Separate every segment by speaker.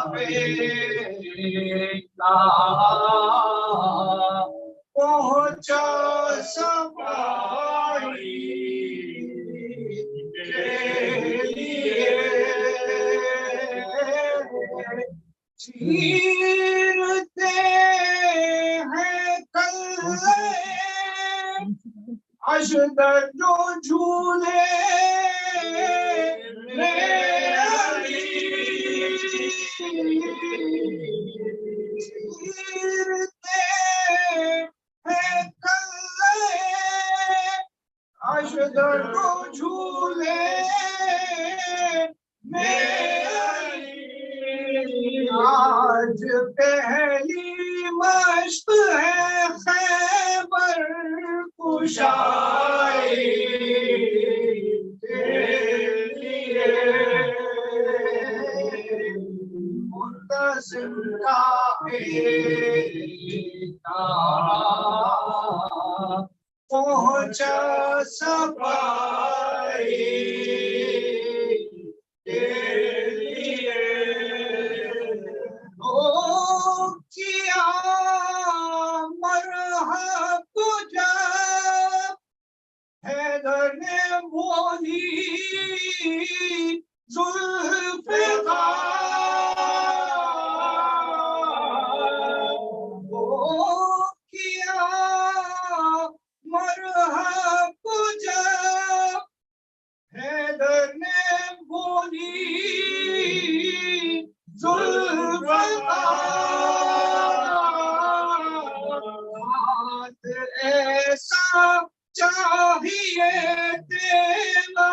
Speaker 1: बेटा पहुंचा सफाई के लिए चीरते हैं कल्ले अशदर जो झूले चीरते हैं कल्ले अशदर जो झूले आज पहली मश्क है खैबर कुशाई के लिए मुंतज़िम का बेटा पहुंचा सफाई के लिए ओ किया मरहब जब हैदर ने बोली जुल्फ़िकार ओ किया मरहब जब हैदर ने बोली जुल्फ़िकार ऐसा चाहिए तेरा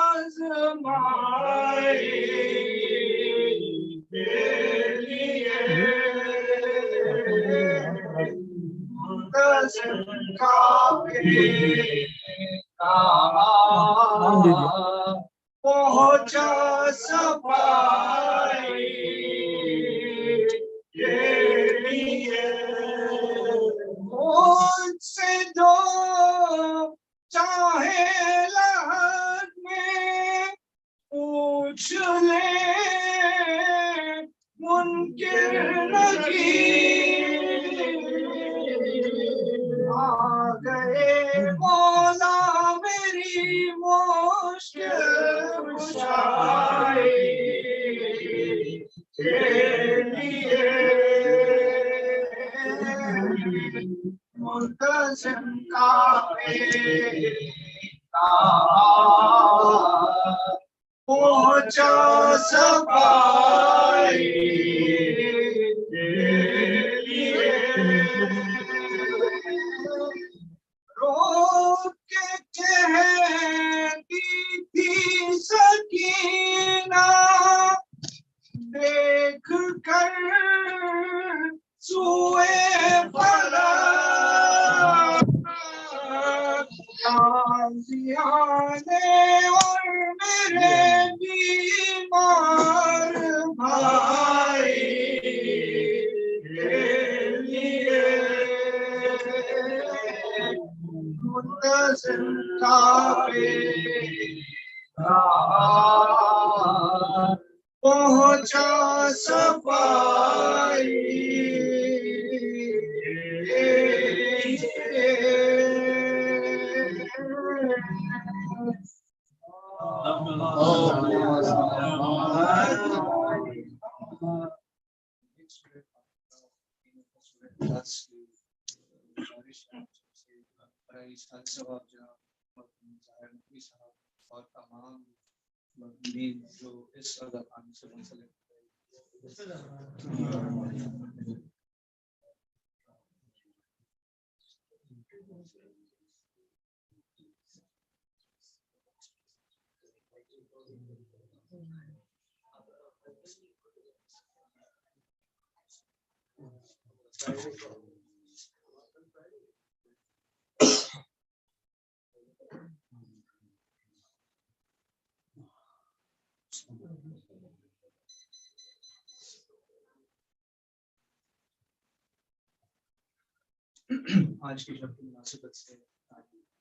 Speaker 1: आज़माए के लिए मुंतज़िम का बेटा पहुंचा सफाई के लिए मुझसे जो चाहे लहद में पूछ ले मुनकिर नकीर आ गए मौला मेरी मुश्किल कुशाई के लिए मुंतज़िम का बेटा पहुंचा सफाई के लिए रोक के कहती थी सकीना देख कर सुए फला ताज़ियाने और मेरे बीमार भाई के लिए मुंतज़िम का बेटा पहुंचा सफाई और तमाम जो इस अदाकान से मुंसलिक आज की शब की मुनासिबत से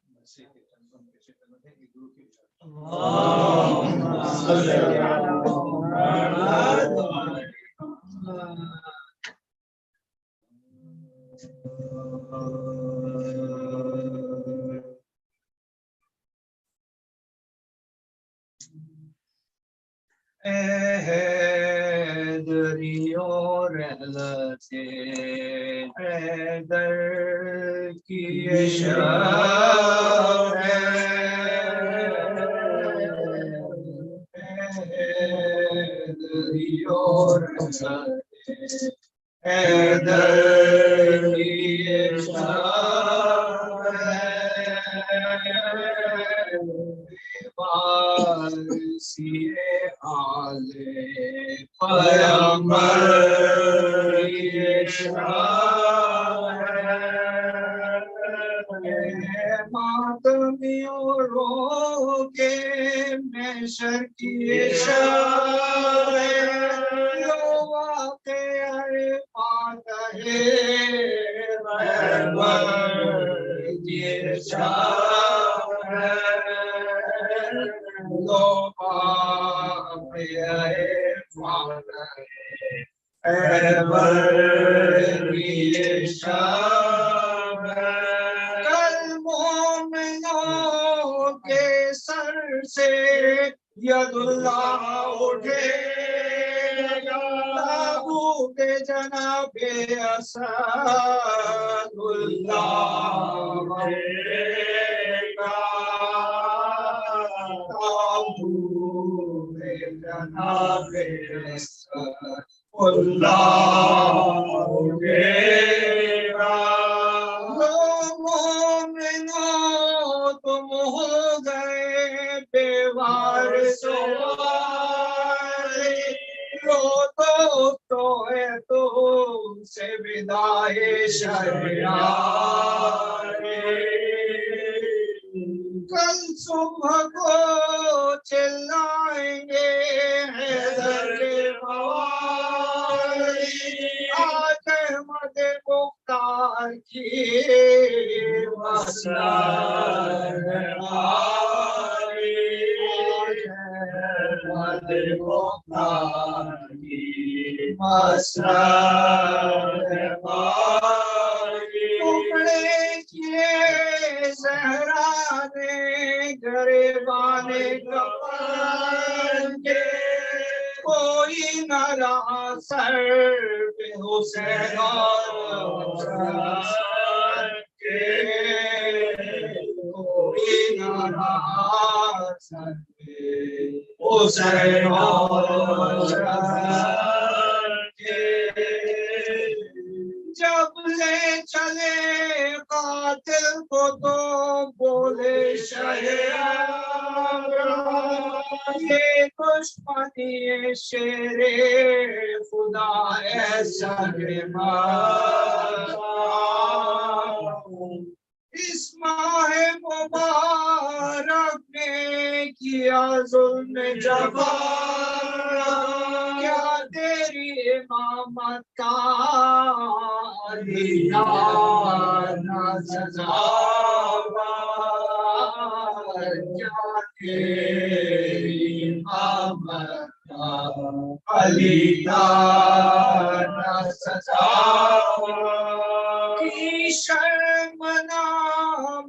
Speaker 1: मरसे के तंज़ुम के क्षेत्र में एक गुरु की दरियो रहलते हैदर की शान दरियो रहलते हैदर की वारसिए आले पैगंबर ये शान मातमियों रो के महशर की शान लो वाक़े पाता है पैगंबर ये शान लो वाक़े पाता है पैगंबर ये शान कल मोमिनों के सर से यदुल्लाह उठे ताबूत जनाबे असदुल्लाह उठेगा ताबूत जनाबे असदुल्लाह उठेगा तुम हो गए बेवारिस रो तो है तो से विदाए शहरियार कल सुबह को चिल्लाएंगे हैदर के मवाली आज अहमद मुख्तार की मसनद अहमद मुख्तार की मसनद टुकड़े किए ज़हरा ने गरीबाने कफन के कोई न रहा सर पे हुसैन और के कोई न रहा सर पे हुसैन और के जब ले चले कातिल को तो बोले शहर ये दुश्मनी शेरे खुदा ऐसा इस माह मुबारक ने किया जुल्म जफर क्या तेरी इमामत का दीदार न सजा क्या तेरी इमामत का दीदार न सजा की शर्मना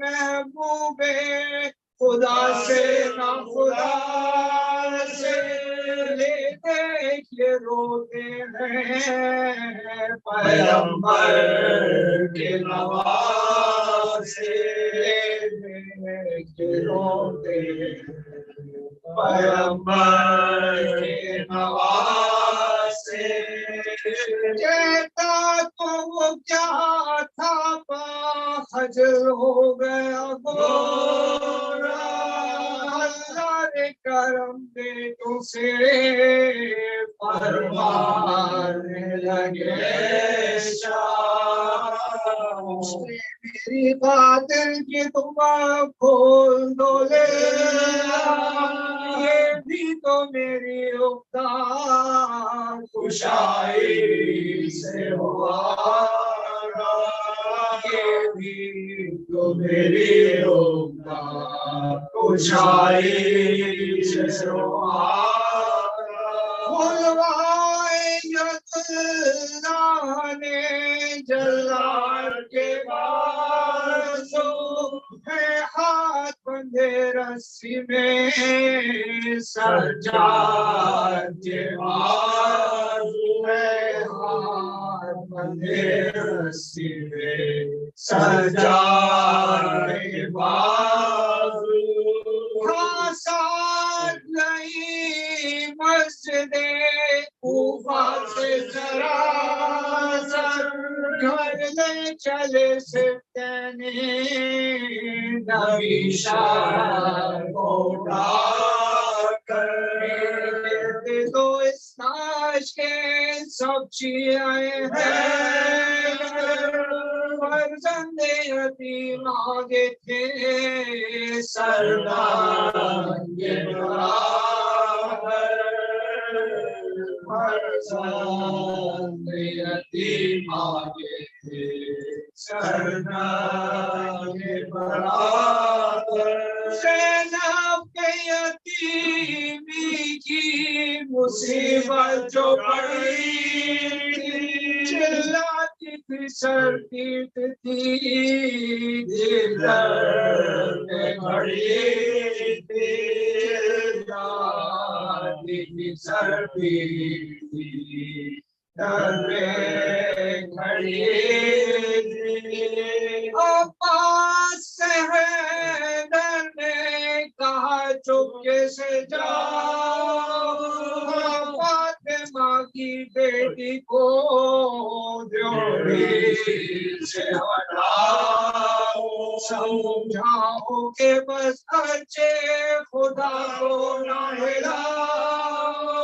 Speaker 1: महबूबे खुदा से ना खुदा से ले देखिए रोते हैं पैगंबर के नवासे देखिए रोते पैगंबर के नवासे कहता तो वो क्या था खजल हो गया गोरा अल्लाह ने करम दे तुझसे परवाने लगे मेरी बातिल की तुम खोल दो ले ये भी तो मेरी उक्ता कुशाई से हुआ ये भी तो मेरी उक्ता कुशाई से हुआ ने जलाल के बाजो है हाथ बंधे रस्सी में सज्जाद के बाजू है
Speaker 2: अंधेर सिरे सजाए बाजू साथ नहीं मस्जिदे कूफा से जरा घर ले चले सिर्तने नबी शाह को तो इस नाश के सब चीज़ें हैं फर्जंदे यतीम आगे थे सरदार के बराबर फर्जंदे यतीम आगे थे सरदार के बराबर ज़ैनब के यतीमी की मुसीबत जो पड़ी चिल्लाती थी सर पीटती दिल दर्द में खड़ी थी चिल्लाती थी सर पीटती दर में खड़ी थी अब्बास हैदर ने कहा चुपके से जाओ फातिमा की बेटी को जोड़ी से हटाओ समझाओ के बस अच्छे खुदा को ना हिलाओ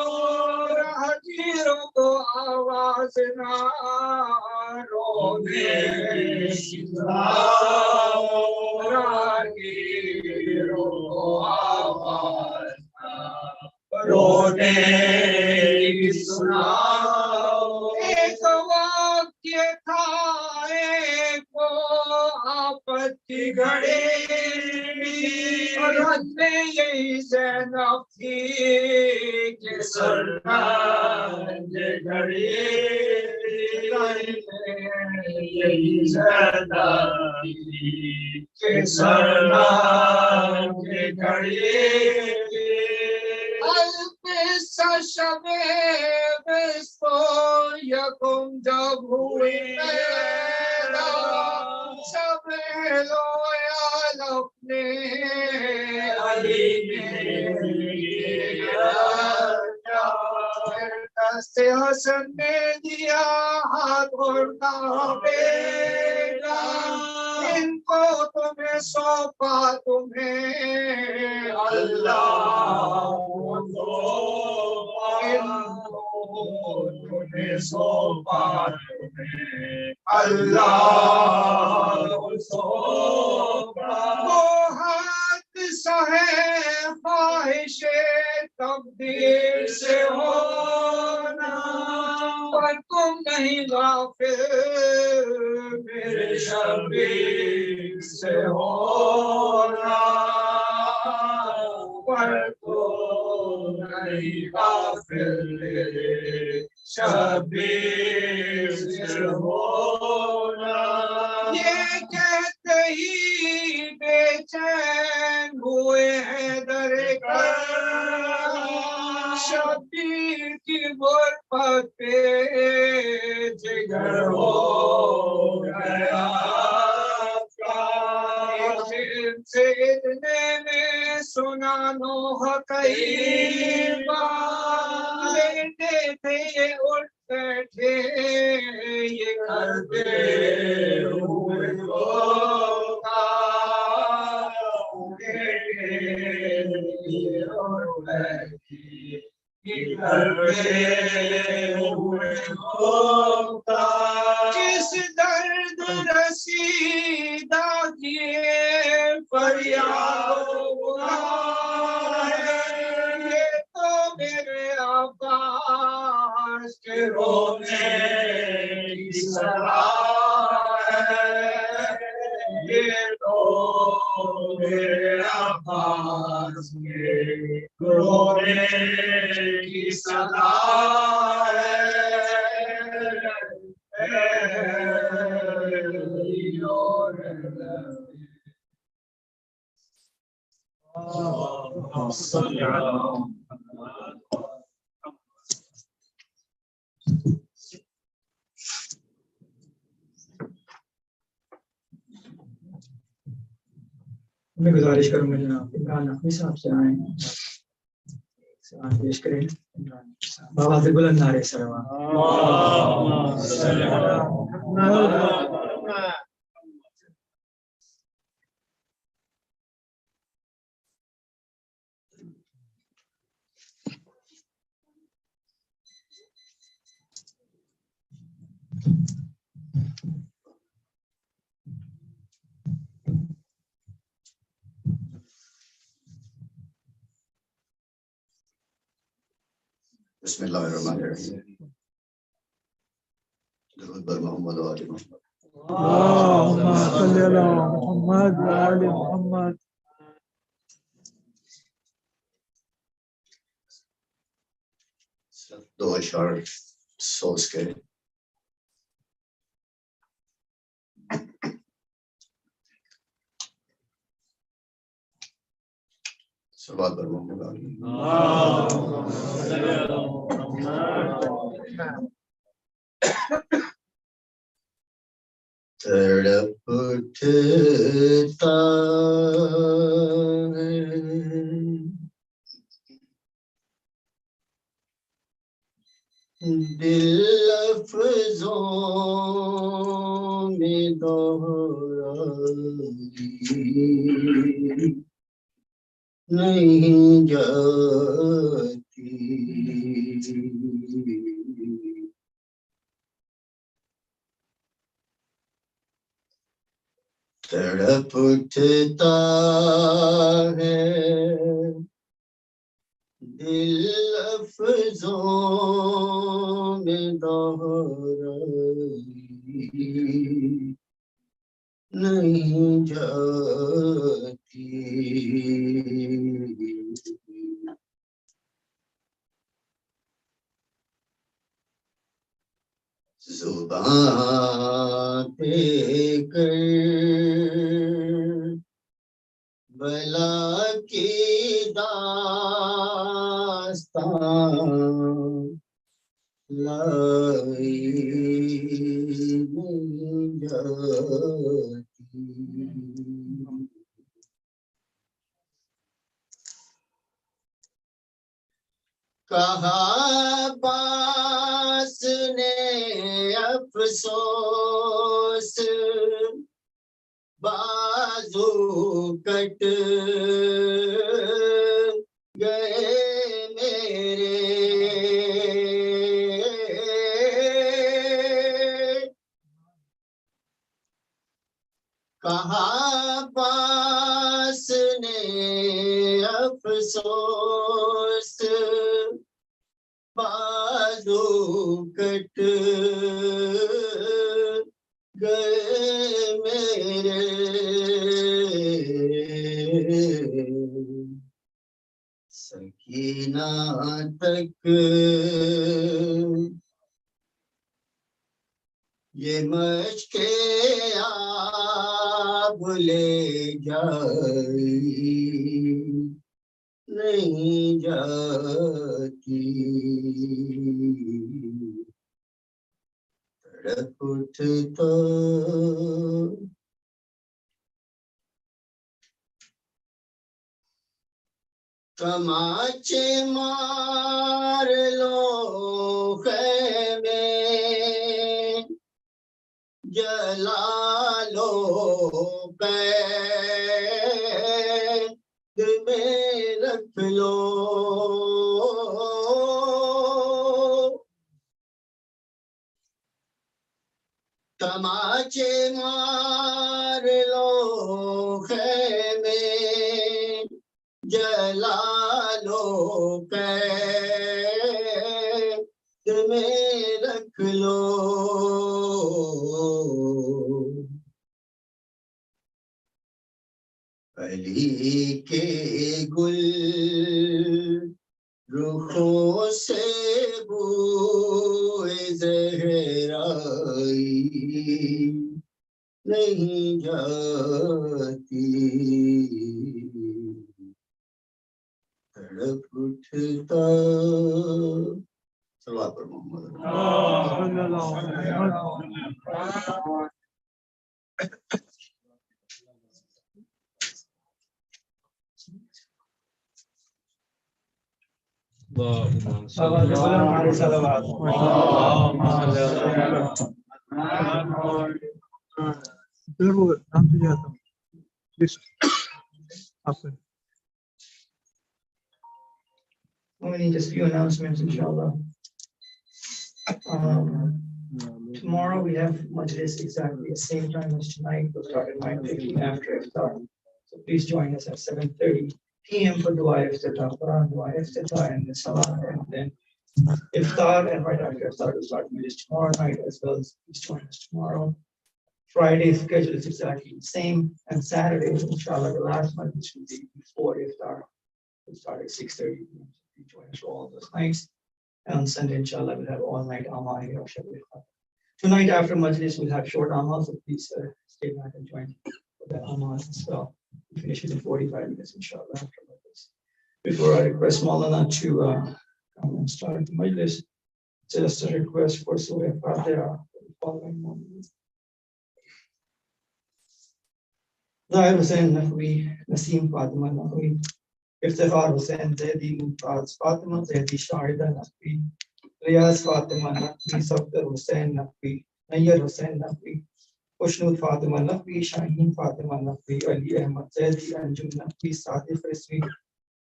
Speaker 2: राहगीरों को आवाज ना रोने राहगीरों को आवाज ना रोने सुनाओ एक वाक्य था एक आपत्ति घड़ी और में यही ज़ैनब थी कि सरकार ये घड़ी यही ज़ैनब थी कि सरकार ये घड़ी शबे बिस्तो यकुम जब हुई पैदा सब लोयाल अपने अली दस्ते हसन ने दिया हाथ और कहा बेटा इनको तुम्हें सौंपा तुम्हें अल्लाह तुम्हें सौंपा तुम्हें अल्लाह सौंपा वो हाथ सहे ख्वाहिशे तब्दील से होना पर तुम नहीं गाफिल मेरे शबीर से होना पर तुम नहीं गाफिल मेरे शबीर से होना ये कहते ही बेचैन हुए हैं दरकर शबीर की गुरबत पे जिगर हो गया से इतने में सुना नोह कई बार लेटे थे ये उठ बैठे ये करते हुए किस दर्द रसीदा किए फरियादों ये तो मेरे अब्बास के रोने की सलाह है ये तो मेरे अब्बास के रोने की सलाह है
Speaker 3: मैं गुजारिश करूंगा जनाब इमरान नकवी साहब से आए सवाल पेश करें। बाबा से बुलंद नारे सरवा।
Speaker 2: बिस्मिल्लाहिर्रहमानिर्रहीम। दुरूद बर मोहम्मद व आले मोहम्मद।
Speaker 4: अल्लाहुम्मा सल्ली अला मुहम्मद व आले मुहम्मद।
Speaker 2: दो अशार सोच के सवाल पर मोहम्मद व आले तड़प उठता है दिल लफ्ज़ों में दोहराई नहीं जाती। तड़प उठता है दिल लफ्ज़ों में दोहराई नहीं जाती। ज़ुबान पे कर बला की दास्तां लाई नहीं जाती। कहा बास ने अफसोस बाजू कट गए मेरे। कहा बास ने अफसोस बाजू कट गए मेरे। सकीना तक ये मशके आब ले जाई नहीं जाती। तड़प उठता तमाचे मार लो खैमे जला लो कैद में रख लो। तमाचे मार लो खैमे जला लो कैद में रख लो। अली के गुल रुखों से बूए ज़हराई नहीं जाती। तड़प उठता सलवात पर Mohammad.
Speaker 4: اللهم صل
Speaker 3: بابا
Speaker 4: على
Speaker 3: زغلان عليه صلوات.
Speaker 4: اللهم صل على Untitled. Please happen.
Speaker 3: Only just a few announcements, inshallah. Tomorrow we have majlis exactly the same time as tonight. We'll start at 9:15 after iftar. So please join us at 7:30 p.m. for dua iftitah, Quran dua iftitah, and the salah, and then iftar, and right after iftar we'll start majlis tomorrow night as well. Please join us tomorrow. Friday's schedule is exactly the same, and Saturday, inshallah, the last one, which will be before iftar, we'll start at 6:30 p.m. Please join us for all those nights. And on Sunday, inshallah, we'll have all night amal here. Tonight after majlis, we'll have short amal, so please stay back and join for that amal as well. We finish within 45 minutes, inshallah, after majlis. Before I request Maulana to come and start the majlis, just a request for Surah Fatiha for the following moment. Zahir Hussain Naqvi, Naseem Fatima Naqvi, Iftikhar Hussain Zaidi, Mumtaz Fatima Zaidi, Shahida Naqvi, Riyaz Fatima Naqvi, Safdar Hussain Naqvi, Nayyar Hussain Naqvi, Khushnud Fatima Naqvi, Shaheen Fatima Naqvi, Ali Ahmad Zaidi, Anjum Naqvi, Sadiq Rizvi,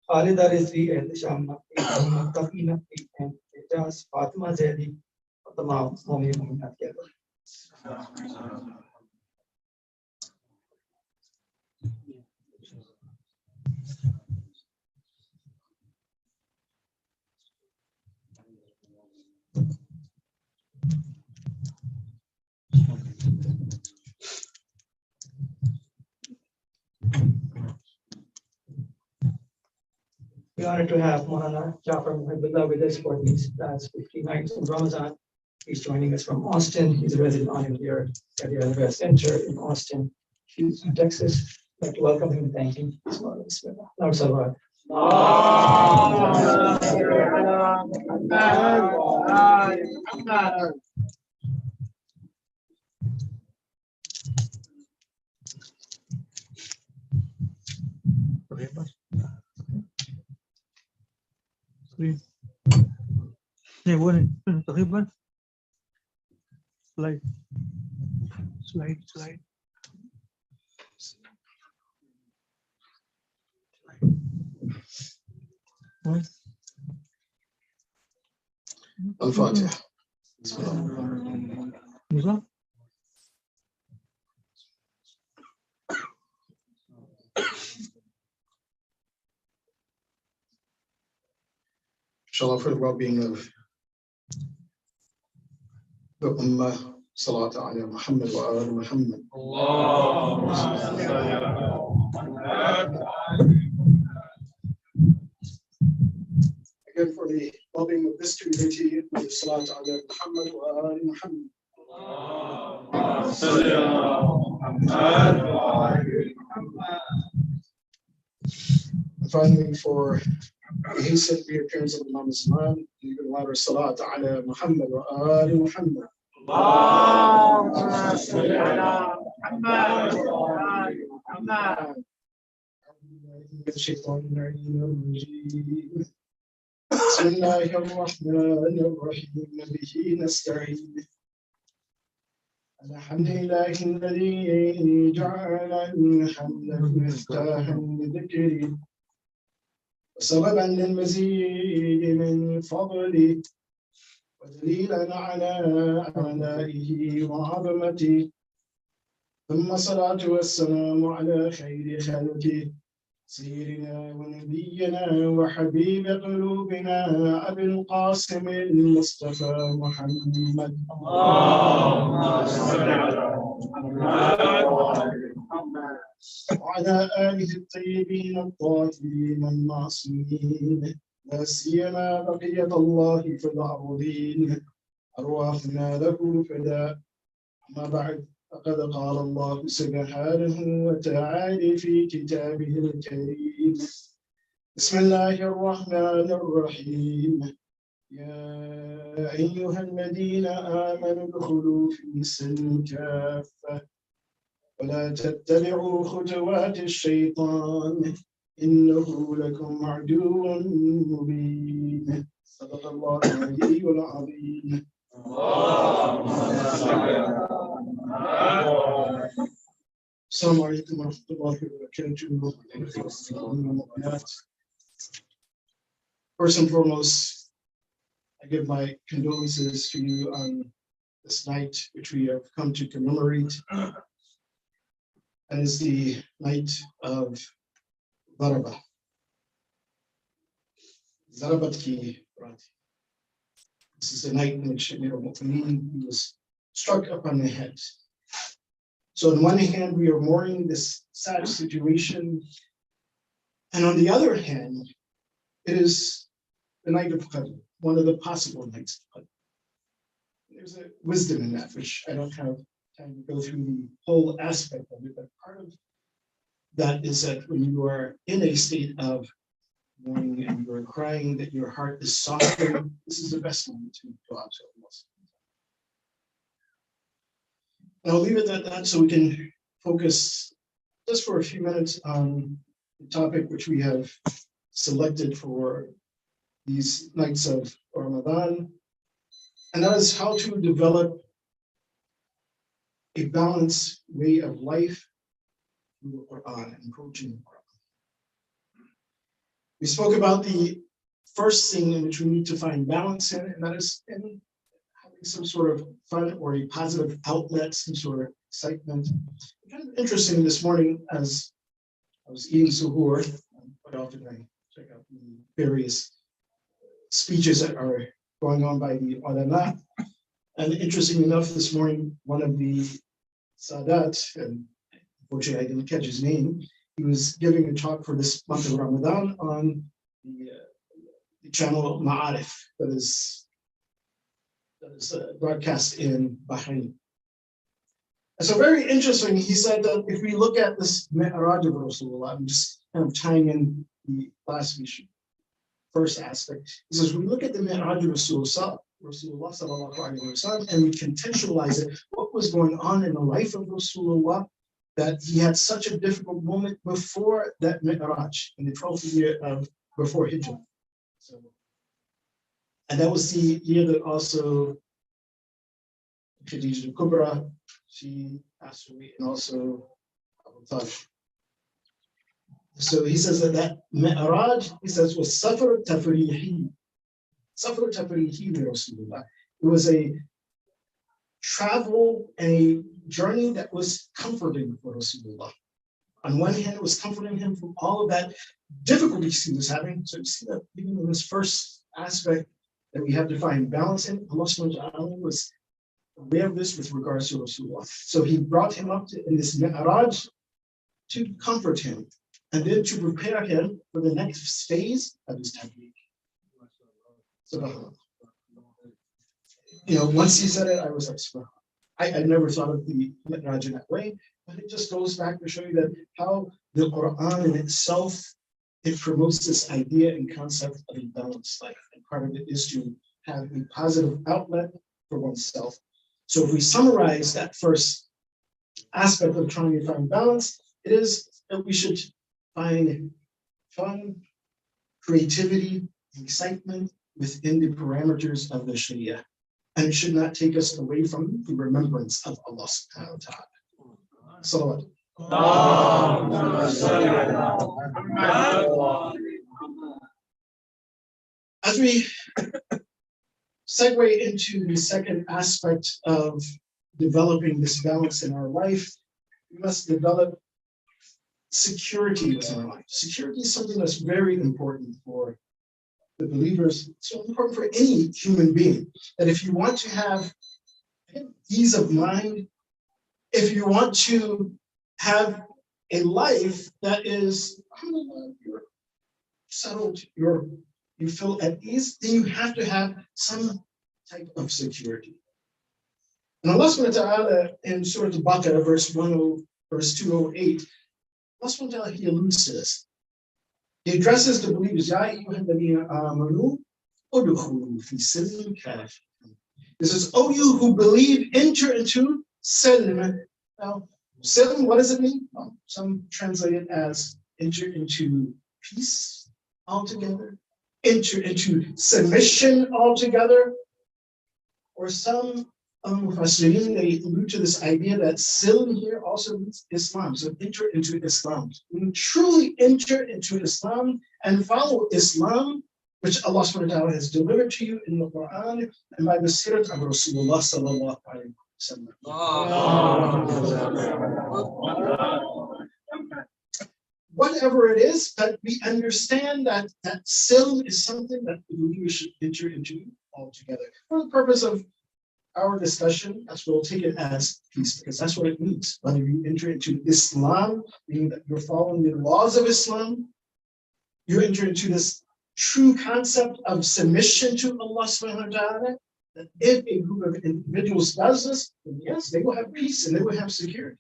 Speaker 3: Khalida Rizvi, Ehtisham Naqvi, Muhammad Taqi Naqvi, and Ijaz Fatima Zaidi, Tamam Mu'min Muhammad Yadar. We are honored to have Maulana Jafar Muhiballah with us for these last 50 nights in Ramadan. He's joining us from Austin. He's a resident on here at the Alvarez Center in Austin, Houston, Texas. I'd like to welcome him and thank him. Bismillah.
Speaker 4: تقريبا slide.
Speaker 2: الفاتحة.
Speaker 4: بالظبط.
Speaker 2: Inshallah, for the well-being of the Ummah, Salat ala Muhammad wa ala Muhammad. Again, for the well-being of this community, Salat ala Muhammad wa ala Muhammad. And finally, for the hastened reappearance of Imam Islam, you can louder Salat ala Muhammad wa ala Muhammad. بسم الله الرحمن الرحيم به نستعين الحمد لله الذي جعل الحمد مفتاحا لذكري وسببا للمزيد من فضله ودليلا على آلائه وعظمته ثم الصلاة والسلام على خير خلقه سيدنا ونبينا وحبيب قلوبنا أبي القاسم المصطفى محمد. اللهم صل على محمد وعلى آله الطيبين الطاهرين المعصومين لا سيما بقية الله في الأرضين أرواحنا له فداء. أما بعد، فقد قال الله سبحانه وتعالى في كتابه الكريم: بسم الله الرحمن الرحيم يا أيها الذين آمنوا ادخلوا في السلم كافة ولا تتبعوا خطوات الشيطان إنه لكم عدو مبين. العظيم صدق الله العلي العظيم. السلام عليكم ورحمة الله وبركاته. First and foremost, I give my condolences to you on this night which we have come to commemorate. And is the night of Daraba. Zarabat ki Rati. This is the night in which Amir al-Mu'mineen was struck upon the head. So on one hand, we are mourning this sad situation. And on the other hand, it is the night of Qadr, one of the possible nights of Qadr. There's a wisdom in that, which I don't have time to go through the whole aspect of it, but part of that is that when you are in a state of mourning and you are crying, that your heart is softening, this is the best moment to go out to Allah. And I'll leave it at that so we can focus just for a few minutes on the topic which we have selected for these nights of Ramadan, and that is how to develop a balanced way of life through the Quran and approaching the Quran. We spoke about the first thing in which we need to find balance in, and that is in having some sort of fun or a positive outlet, some sort of excitement. Kind of interesting this morning as I was eating suhoor, quite often I check out the various speeches that are going on by the ulama. And interesting enough, this morning, one of the Sadat, and unfortunately I didn't catch his name, he was giving a talk for this month of Ramadan on the channel Ma'arif that is broadcast in Bahrain. And so very interesting, he said that if we look at this Mi'raj of Rasulullah, I'm just kind of tying in the last issue, first aspect, he says, we look at the Mi'raj of Rasulullah sallallahu alaihi wasallam, and we contextualize it, what was going on in the life of Rasulullah, that he had such a difficult moment before that Mi'raj, in the 12th year of before Hijrah. So, and that was the year that also Khadija al-Kubra, she passed away, and also Abu Talib. So he says that Mi'raj, he says, was Safar Tafrihi. Safar Tafrihi li Rasulullah. It was a travel, a journey that was comforting for Rasulullah. On one hand, it was comforting him from all of that difficulties he was having. So you see that even in this first aspect that we have to find balance in, Allah subhanahu wa ta'ala was aware of this with regards to Rasulullah. So he brought him up in this Mi'raj to comfort him and then to prepare him for the next phase of his tabligh. You know, once he said it, I was like, I never thought of the Mi'raj in that way, but it just goes back to show you that how the Quran in itself, it promotes this idea and concept of a balanced life. And part of it is to have a positive outlet for oneself. So if we summarize that first aspect of trying to find balance, it is that we should find fun, creativity, excitement within the parameters of the Sharia. And it should not take us away from the remembrance of Allah subhanahu wa ta'ala. Salawat. As we segue into the second aspect of developing this balance in our life, we must develop security within our life. Security is something that's very important for the believers. It's so important for any human being, that if you want to have ease of mind, if you want to have a life that is you're settled, you feel at ease, then you have to have some type of security. And Allah subhanahu wa ta'ala in Surah Al-Baqarah, verse 208, Allah subhanahu wa ta'ala, he alludes to this. He addresses the believers, Ya ayyuhal ladhina amanu udkhulu fi silmin kafir. This is, O you who believe, enter into silm. Now, silm, what does it mean? Well, some translate it as enter into peace altogether. enter into submission altogether. Or some Mufassirin, they allude to this idea that silm here also means Islam. So enter into Islam. When you truly enter into Islam and follow Islam, which Allah subhanahu wa ta'ala has delivered to you in the Quran and by the Sirat of Rasulullah sallallahu alayhi wa sallam. Whatever it is, but we understand that silm is something that the believer should enter into altogether. For the purpose of our discussion, that's what we'll take it as peace, because that's what it means. Whether you enter into Islam, meaning that you're following the laws of Islam, you enter into this true concept of submission to Allah subhanahu wa ta'ala, that if a group of individuals does this, then yes, they will have peace and they will have security.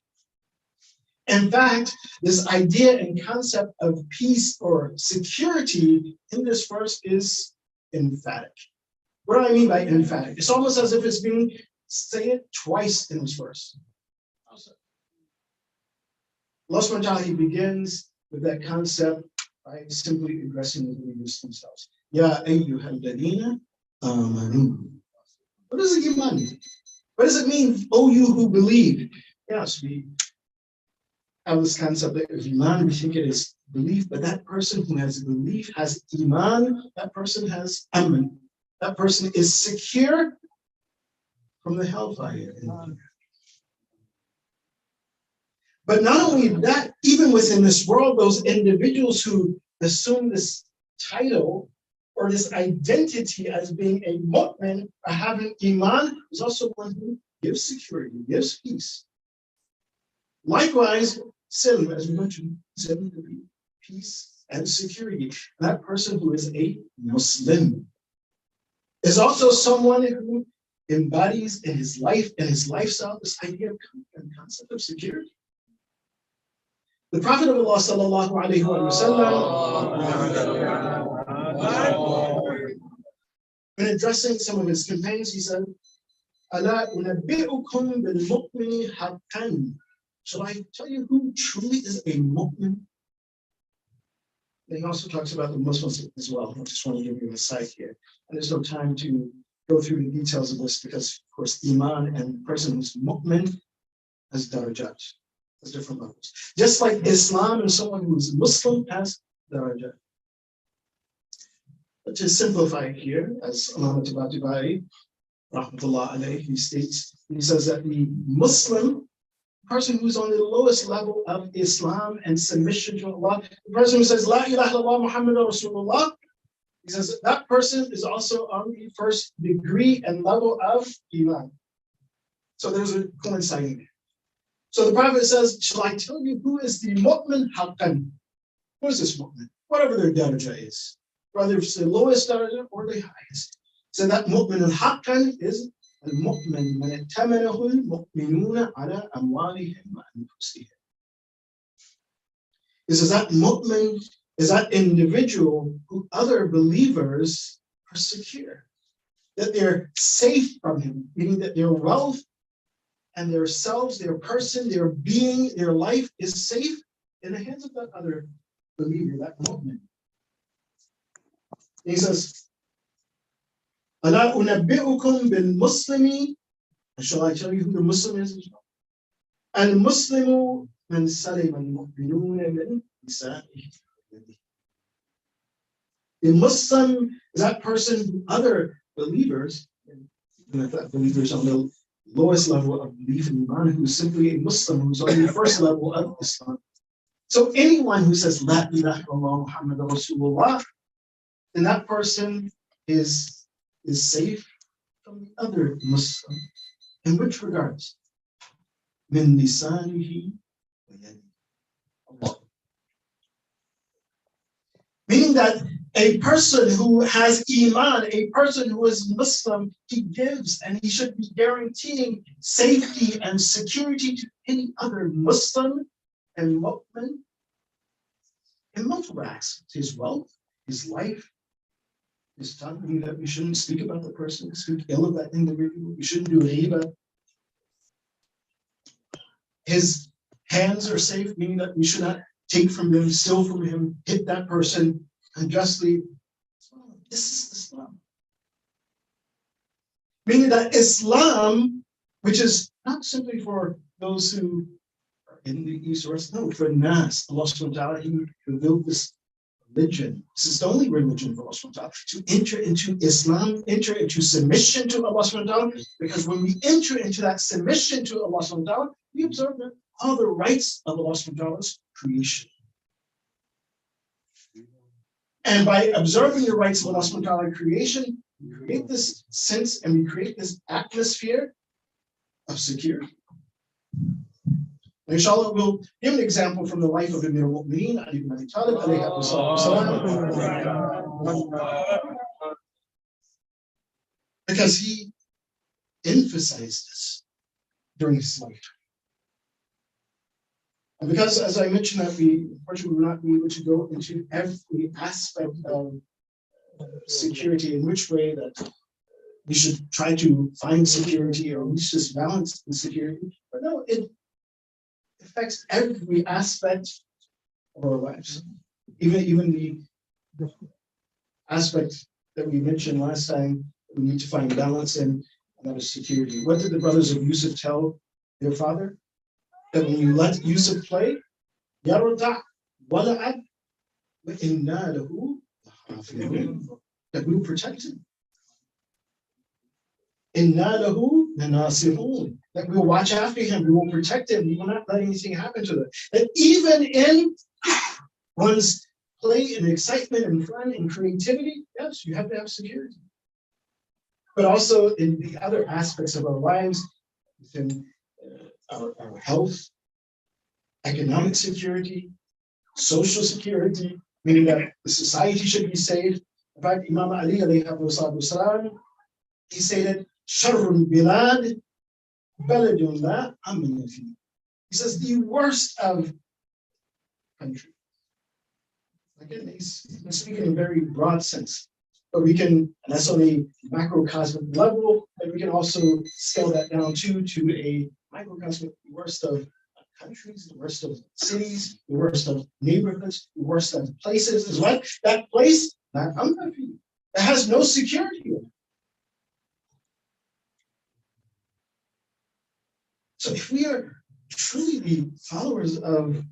Speaker 2: In fact, this idea and concept of peace or security in this verse is emphatic. What do I mean by emphatic? It's almost as if it's being said twice in this verse. Allah subhanahu wa ta'ala, he begins with that concept by simply addressing the believers themselves. Ya ayyuhalladhina amanu. What does it mean? What does it mean, oh you who believe? Yes, we have this concept of iman, we think it is belief, but that person who has belief has iman, that person has aman. That person is secure from the hellfire. But not only that, even within this world, those individuals who assume this title or this identity as being a mu'min or having iman is also one who gives security, gives peace. Likewise, silm, as we mentioned, silm could be peace and security. That person who is a Muslim is also someone who embodies in his life and his lifestyle this idea and concept of security. The Prophet of Allah sallallahu alaihi wasallam, when addressing some of his companions, he said, "Ala unabbi'ukum bil mu'mini haqqan." Shall I tell you who truly is a mu'min? And he also talks about the Muslims as well. I just want to give you a side here. And there's no time to go through the details of this because, of course, iman and the person who's mu'min has darajat, has different levels. Just like Islam and someone who's Muslim has darajat. But to simplify here, as Allama Tabatabai, rahmatullah alayhi, he states, he says that the Muslim person who's on the lowest level of Islam and submission to Allah, the person who says, La ilaha illallah Muhammadur Rasulullah, he says that person is also on the first degree and level of Iman. So there's a coinciding there. So the Prophet says, shall I tell you who is the mu'min haqqan? Who is this mu'min? Whatever their daraja is, whether it's the lowest daraja or the highest. So that mu'min haqqan is المؤمن من ائتمنه المؤمنون على أموالهم وأنفسهم. This is that mu'min is that individual who other believers are secure, that they're safe from him, meaning that their wealth and their selves, their person, their being, their life is safe in the hands of that other believer, that mu'min. He says, ألا أنبئكم بالمسلم. Shall I tell you who the Muslim is? المسلم من سلم المؤمنون من لسانه. The Muslim is that person who other believers, and if that believer is on the lowest level of belief in Iman, who is simply a Muslim, who's on the first level of Islam. So anyone who says La ilaha illallah Muhammadur Rasulullah, then that person is safe from the other Muslim. In which regards? Min lisanihi wa yadihi. Meaning that a person who has Iman, a person who is Muslim, he gives and he should be guaranteeing safety and security to any other Muslim and mu'min in multiple aspects. His wealth, his life, his tongue, meaning that we shouldn't speak about the person, speak ill of that individual, we shouldn't do riba. His hands are safe, meaning that we should not take from him, steal from him, hit that person unjustly. This is Islam. Meaning that Islam, which is not simply for those who are in the East or West, no, for Nas, Allah subhanahu wa ta'ala, He revealed this religion. This is the only religion for Allah subhanahu wa ta'ala, to enter into Islam, enter into submission to Allah subhanahu wa ta'ala, because when we enter into that submission to Allah subhanahu wa ta'ala, we observe all the rights of Allah subhanahu wa ta'ala's creation. And by observing the rights of Allah subhanahu wa ta'ala creation, we create this sense and we create this atmosphere of security. Inshallah, we'll give an example from the life of Amir al-Mu'mineen, Ali ibn Abi Talib, alayhi because he emphasized this during his lifetime. And because, as I mentioned, that we unfortunately will not be able to go into every aspect of security, in which way that we should try to find security or reach this balance in security. But no, it affects every aspect of our lives. Even the aspect that we mentioned last time, we need to find balance in, and that is security. What did the brothers of Yusuf tell their father? That when you let Yusuf play, that we will protect him. That we will watch after him, we will protect him, we will not let anything happen to them. That even in one's play and excitement and fun and creativity, yes, you have to have security. But also in the other aspects of our lives, within our health, economic security, social security, meaning that the society should be saved. In fact, Imam Ali alayhi he stated, Sharrul Bilad Baladun la amna fi. He says the worst of country. Again, he's speaking in a very broad sense. But we can, and that's on a macrocosmic level, and we can also scale that down to a microcosmic, the worst of countries, the worst of cities, the worst of neighborhoods, the worst of places is what? That place, that unhappy, that has no security in it. So if we are truly the followers of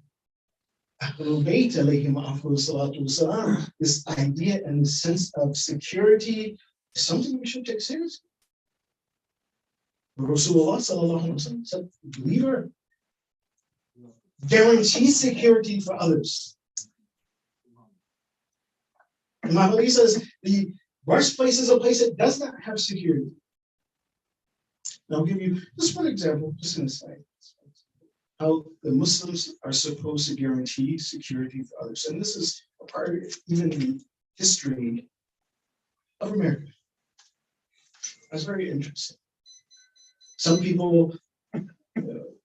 Speaker 2: Ahlul Bayt alayhim afdalus salatu wassalam, this idea and the sense of security is something we should take seriously. Rasulullah sallallahu alaihi wasallam said, believer guarantees security for others. Imam Ali says the worst place is a place that does not have security. Now I'll give you just one example, just an aside, how the Muslims are supposed to guarantee security for others. And this is a part of even the history of America. That's very interesting. Some people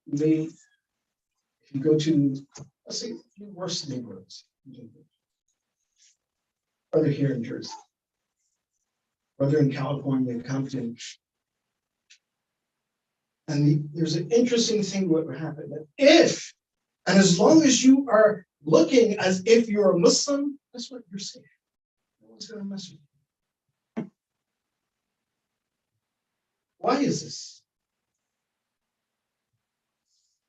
Speaker 2: may, if you go to, let's say, the worst neighborhoods, whether here in Jersey, whether in California, Compton, and there's an interesting thing what would happen. That if, and as long as you are looking as if you're a Muslim, that's what you're saying. No one's going to mess with you. Why is this?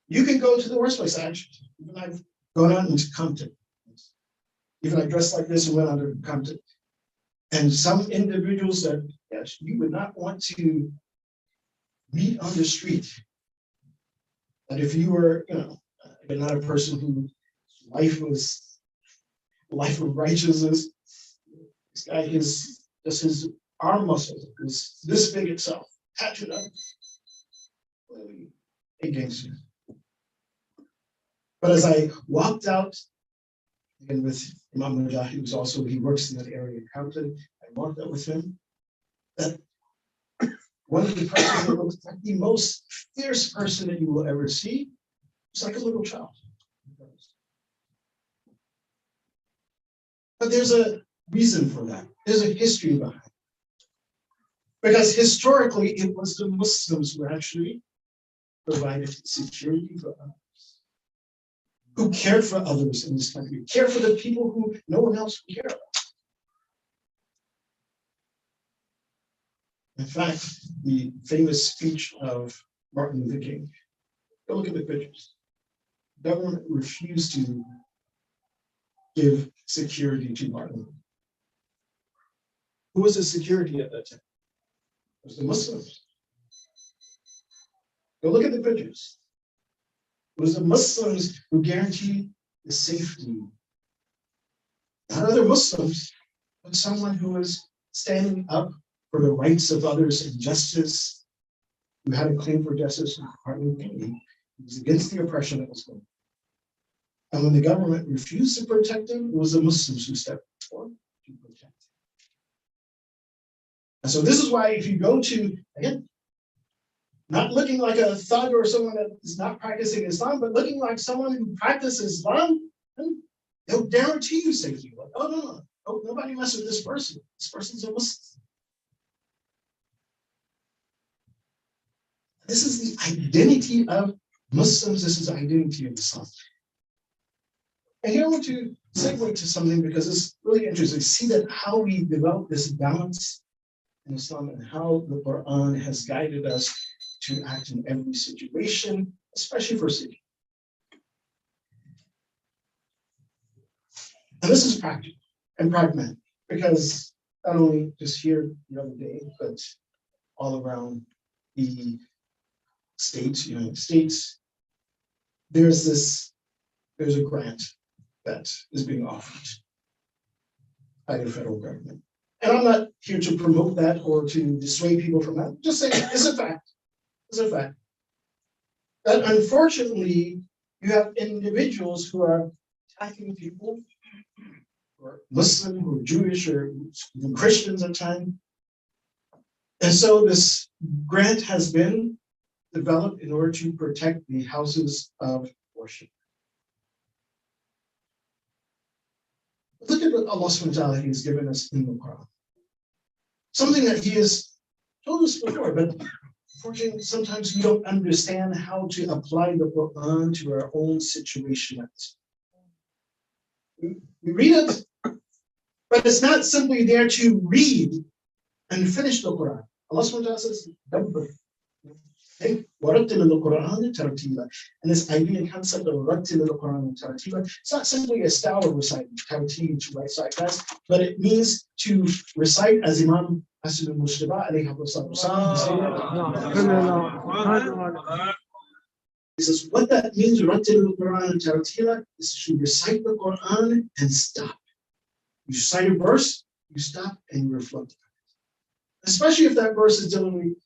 Speaker 2: You can go to the worst place, actually. Even I've gone out into Compton. Even I dressed like this and went under Compton. And some individuals that, yes, you would not want to meet on the street. That if you were, you're not a person whose life was life of righteousness, this guy is just his arm muscles is this big itself, tattooed up against you. But as I walked out, and with Imam Mujahid, who's also, he works in that area in Compton, I walked out with him, that one of the persons that looks like the most fierce person that you will ever see, it's like a little child. But there's a reason for that. There's a history behind it. Because historically, it was the Muslims who actually provided security for others, who cared for others in this country, cared for the people who no one else would care about. In fact, the famous speech of Martin Luther King, go look at the pictures. Government refused to give security to Martin. Who was the security at that time? It was the Muslims. Go look at the pictures. It was the Muslims who guaranteed the safety. Not other Muslims, but someone who was standing up for the rights of others and justice, who had a claim for justice and Martin Luther King. He was against the oppression that was going on. And when the government refused to protect him, it was the Muslims who stepped forward to protect him. And so this is why if you go to, again, not looking like a thug or someone that is not practicing Islam, but looking like someone who practices Islam, they'll guarantee you safety. Like, oh, no, nobody mess with this person. This person's a Muslim. This is the identity of Muslims. This is the identity of Islam. And here I want to segue to something because it's really interesting. See that how we develop this balance in Islam and how the Quran has guided us to act in every situation, especially for safety. And this is practical and pragmatic because not only just here the other day, but all around the states, United States, there's a grant that is being offered by the federal government. And I'm not here to promote that or to dissuade people from that. Just saying it's a fact. It's a fact. That unfortunately, you have individuals who are attacking people who are Muslim, who are Jewish, or even Christians at times. And so this grant has been developed in order to protect the houses of worship. Look at what Allah subhanahu wa ta'ala has given us in the Quran. Something that He has told us before, but unfortunately, sometimes we don't understand how to apply the Quran to our own situation. We read it, but it's not simply there to read and finish the Quran. Allah subhanahu wa ta'ala says, وَرَتِّلِ الْقُرْآنَ تَرْتِيلًا. And this idea and concept of وَرَتِّلِ الْقُرْآنَ تَرْتِيلًا, it's not simply a style of reciting, tartil, to recite fast, but it means to recite as Imam Hasan al-Mushtaba alayhi he says, what that means, وَرَتِّلِ الْقُرْآنَ تَرْتِيلًا, is to recite the Quran and stop. You recite a verse, you stop and you reflect. Especially if that verse is dealing with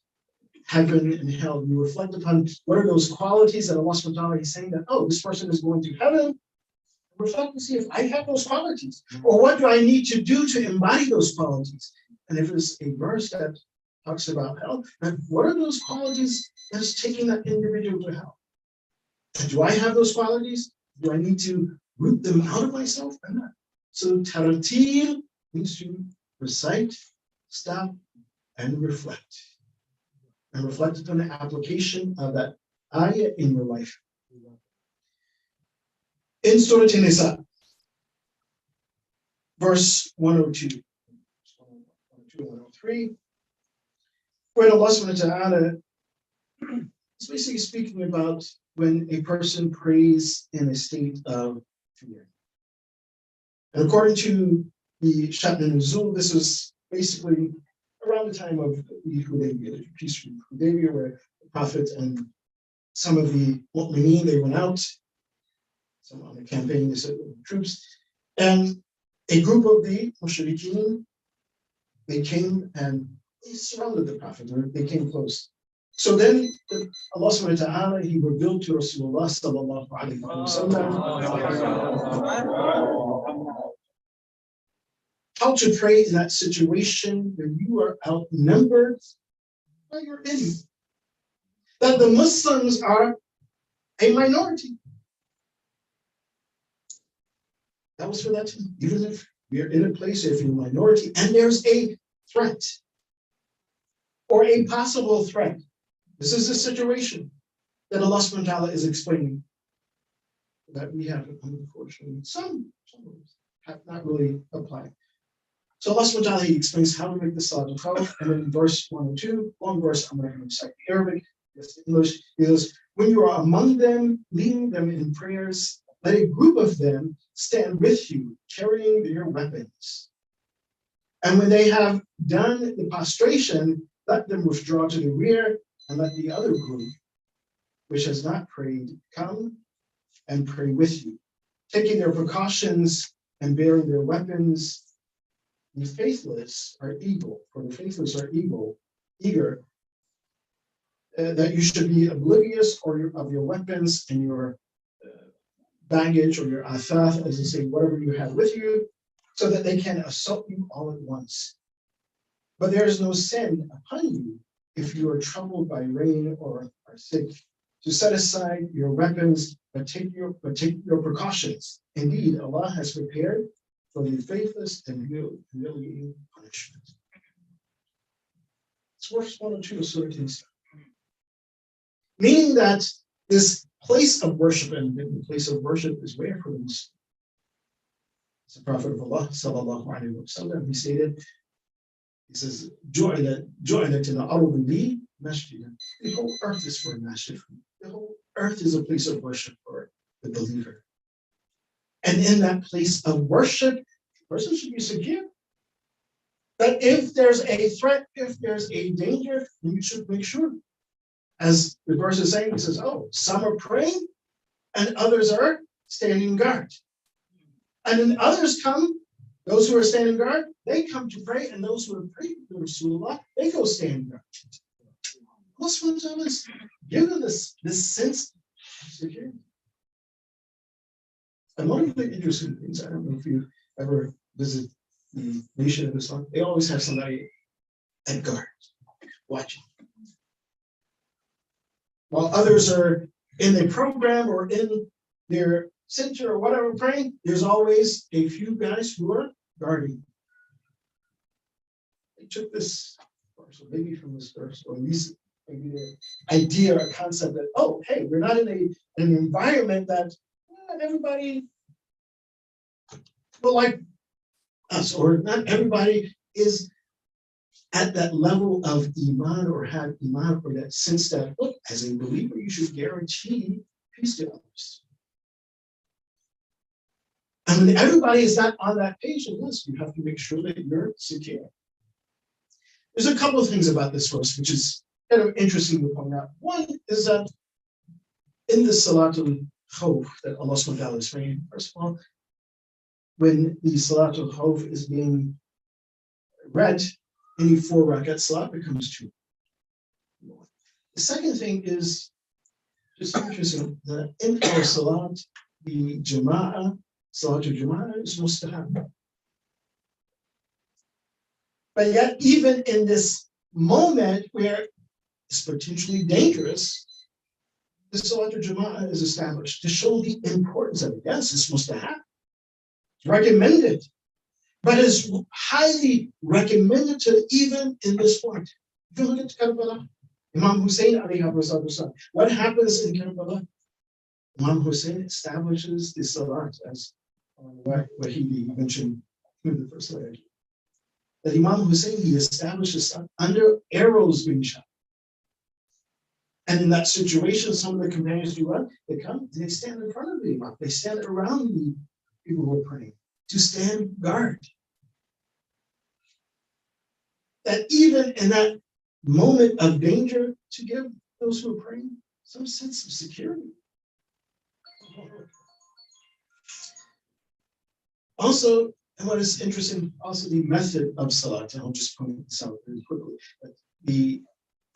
Speaker 2: heaven and hell, you reflect upon what are those qualities that Allah subhanahu wa ta'ala is saying that, oh, this person is going to heaven. Reflect and see if I have those qualities, or what do I need to do to embody those qualities. And if it's a verse that talks about hell, then what are those qualities that's taking that individual to hell? And do I have those qualities? Do I need to root them out of myself or not? So tartil means to recite, stop, and reflect. And reflect upon the application of that ayah in your life. In Surah An-Nisa, verse 102, 103, where Allah subhanahu wa ta'ala is basically speaking about when a person prays in a state of fear. And according to the Shatn al-Nuzul, this was basically around the time of the Hudaybiyah, the peace treaty of Hudaybiyah, where the Prophet and some of the Mu'mineen, they went out, some on a campaign, they said troops, and a group of the Mushrikeen, they came and they surrounded the Prophet, they came close. So then Allah subhanahu wa ta'ala, He revealed to Rasulullah sallallahu alayhi wa sallam how to pray in that situation when you are outnumbered by your enemy. That the Muslims are a minority. That was for that time. Even if we are in a place, if you're a minority and there's a threat or a possible threat, this is the situation that Allah subhanahu wa ta'ala is explaining that we have, unfortunately, some have not really applied. So Allah subhanahu wa ta'ala, he explains how to make the Salat al-Khawf, and then in verse 1 and 2, long verse, I'm not going to recite the Arabic, just the English, he says, when you are among them, leading them in prayers, let a group of them stand with you, carrying their weapons. And when they have done the prostration, let them withdraw to the rear, and let the other group, which has not prayed, come and pray with you, taking their precautions and bearing their weapons. The faithless are evil, for the faithless are eager that you should be oblivious of your weapons and your baggage or your athath, as they say, whatever you have with you, so that they can assault you all at once. But there is no sin upon you if you are troubled by rain or are sick, to set aside your weapons, but take your precautions. Indeed, Allah has prepared for the faithless and humiliating punishment. It's verse 1 and 2 of Surah An-Nisa. Meaning that this place of worship, and the place of worship is where for the Muslim. It's the Prophet of Allah, sallallahu alaihi wasallam, he stated, he says, "Ju'ilat al-ardu li masjidan." The whole earth is for a masjid. The whole earth is a place of worship for the believer. And in that place of worship, the person should be secure. That if there's a threat, if there's a danger, you should make sure. As the verse is saying, he says, oh, some are praying and others are standing guard. And then others come, those who are standing guard, they come to pray, and those who are praying to Rasulullah, they go stand guard. Muslims is given this sense of security. And one of the interesting things, I don't know if you ever visit the Nation of Islam, they always have somebody at guard watching. While others are in the program or in their center or whatever praying, there's always a few guys who are guarding. They took this, or so maybe from this verse, or at least maybe the idea or concept that, oh, hey, we're not in an environment that everybody will like us, or not everybody is at that level of iman or have iman, or that sense that, look, as a believer, you should guarantee peace to others. And when everybody is not on that page of this, you have to make sure that you're secure. There's a couple of things about this verse, which is kind of interesting to point out. One is that in the Salatul Khawf that Allah subhanahu wa ta'ala is praying, first of all, when the Salatul Khawf is being read, any 4 rakat salat becomes 2. The second thing is just interesting that in our salat, the Jama'ah, Salatul Jama'ah is mustahab. But yet, even in this moment where it's potentially dangerous, the Salatul Jama'ah is established to show the importance of it. Yes, it's mustahab. It's recommended. But it's highly recommended to even in this point. If you look at Karbala, Imam Hussein alayhi wasallam, what happens in Karbala? Imam Hussein establishes the salat as what he mentioned in the first letter. That Imam Hussein, he establishes under arrows being shot. And in that situation, some of the companions do what? They come, they stand in front of the Imam. They stand around the people who are praying to stand guard. That even in that moment of danger, to give those who are praying some sense of security. Also, and what is interesting, also the method of salat, and I'll just point this out very quickly. The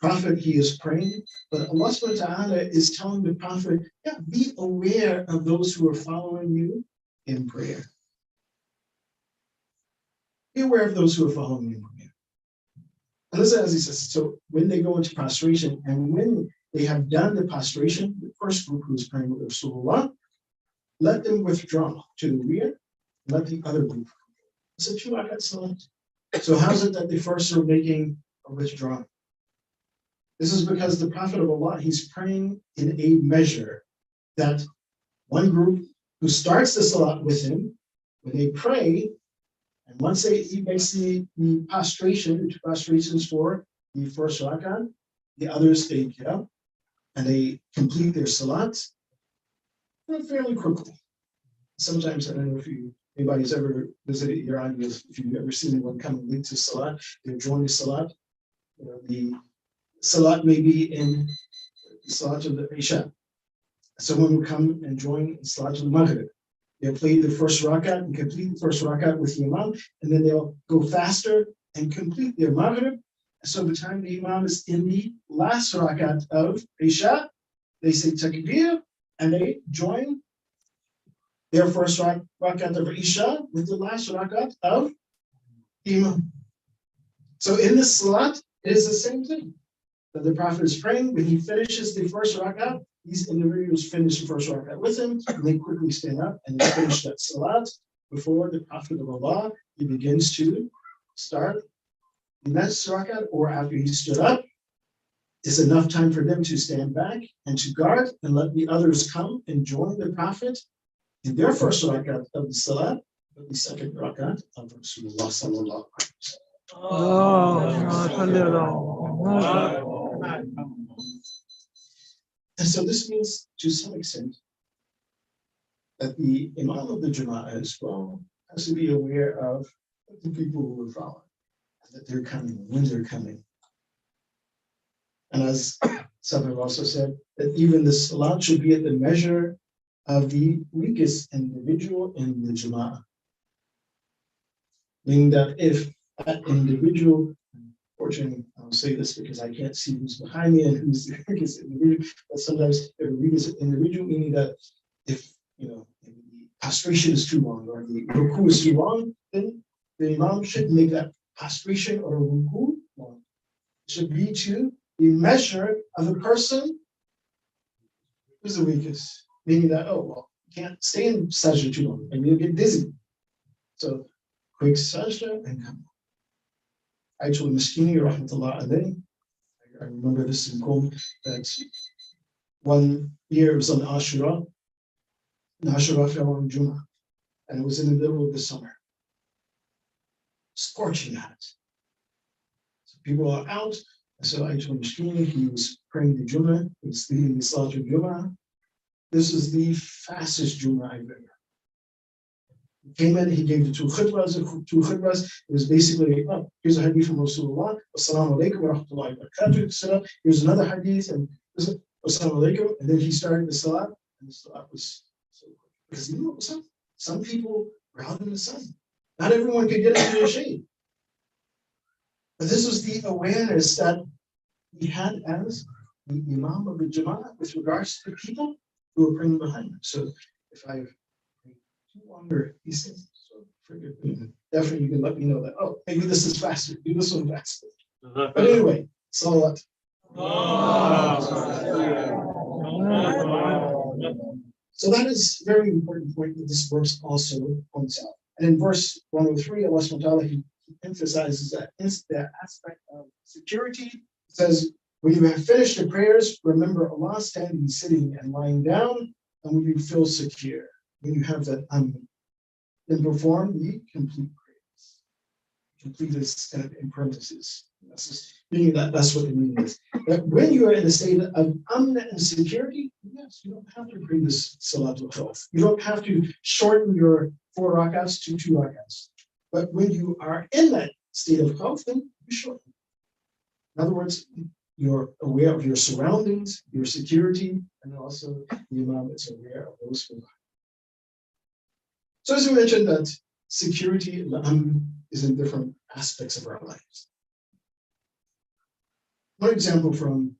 Speaker 2: Prophet, he is praying, but Allah subhanahu wa ta'ala is telling the Prophet, yeah, be aware of those who are following you in prayer. Be aware of those who are following you in prayer. And listen, as he says, so when they go into prostration, and when they have done the prostration, the first group who is praying with Rasulullah, let them withdraw to the rear, let the other group. It's a 2 rakat salat. So how is it that the first are making a withdrawal? This is because the Prophet of Allah, he's praying in a measure that one group who starts the salat with him, when they pray, And once he makes the prostration, the two prostrations for the first rakat, the others, they get up and they complete their salat fairly quickly. Sometimes, I don't know if anybody's ever visited Iran, if you've ever seen anyone coming late to salat, they're joining salat. The salat may be in the salat of the Isha. Someone will come and join salat of the Maghrib. They'll play the first rakat and complete the first rakat with the Imam, and then they'll go faster and complete their Maghrib. So by the time the Imam is in the last rakat of Isha, they say takbir and they join their first rakat of Isha with the last rakat of Imam. So in the salat, it is the same thing. That the Prophet is praying, when he finishes the first rakat, these individuals finish the first rakat with him, and they quickly stand up and they finish that salat before the Prophet of Allah, he begins to start the next rakat, or after he stood up, is enough time for them to stand back and to guard and let the others come and join the Prophet in their first rakat of the salat, but the second rakat of Rasulullah sallallahu alaihi wasallam. And so this means, to some extent, that the Imam of the Jama'ah as well has to be aware of the people who are following, and that they're coming, when they're coming. And as some have also said, that even the salat should be at the measure of the weakest individual in the Jama'ah. Meaning that if that individual, unfortunately, I'll say this because I can't see who's behind me and who's the weakest individual, but sometimes the weakest individual, meaning that if the prostration is too long or the ruku is too long, then the Imam should make that prostration or ruku long. It should be to the measure of the person who's the weakest, meaning that, you can't stay in sajda too long and you'll get dizzy. So quick sajda and come. Actually, Miskini, rahmatullah alayhi, I remember this in Qom, that one year it was on Ashura, and Ashura fell on Jummah, and it was in the middle of the summer. Scorching hot. So people are out, and so actually Miskini, he was praying the Jummah, he was leading the Salat of Jummah. This is the fastest Jummah I've ever. He came in, he gave the two khutbahs. It was basically, here's a hadith from Rasulullah, assalamu alaikum wa rahmatullahi wa barakatuh. Here's another hadith, and assalamu alaikum, and then he started the salat, and the salat was so quick. Because some people were out in the sun. Not everyone could get into the shade. But this was the awareness that he had as the Imam of the Jama'ah with regards to the people who were praying behind him. So if I've longer these things, so forgive me. Definitely you can let me know that, maybe this is faster, do this one faster. But anyway, salawat. So that is a very important point that this verse also points out. And in verse 103, Allah subhanahu wa ta'ala, he emphasizes that aspect of security. It says, when you have finished the prayers, remember Allah standing, sitting, and lying down, and when you feel secure. When you have that then perform the complete prayers. Complete is in parentheses. Meaning that's what the meaning is. That when you are in a state of amna and security, yes, you don't have to pray this salatul khawf. You don't have to shorten your 4 rakats to 2 rakats. But when you are in that state of khawf, then you shorten. In other words, you're aware of your surroundings, your security, and also the Imam is aware of those who are. So as we mentioned, that security is in different aspects of our lives. One example from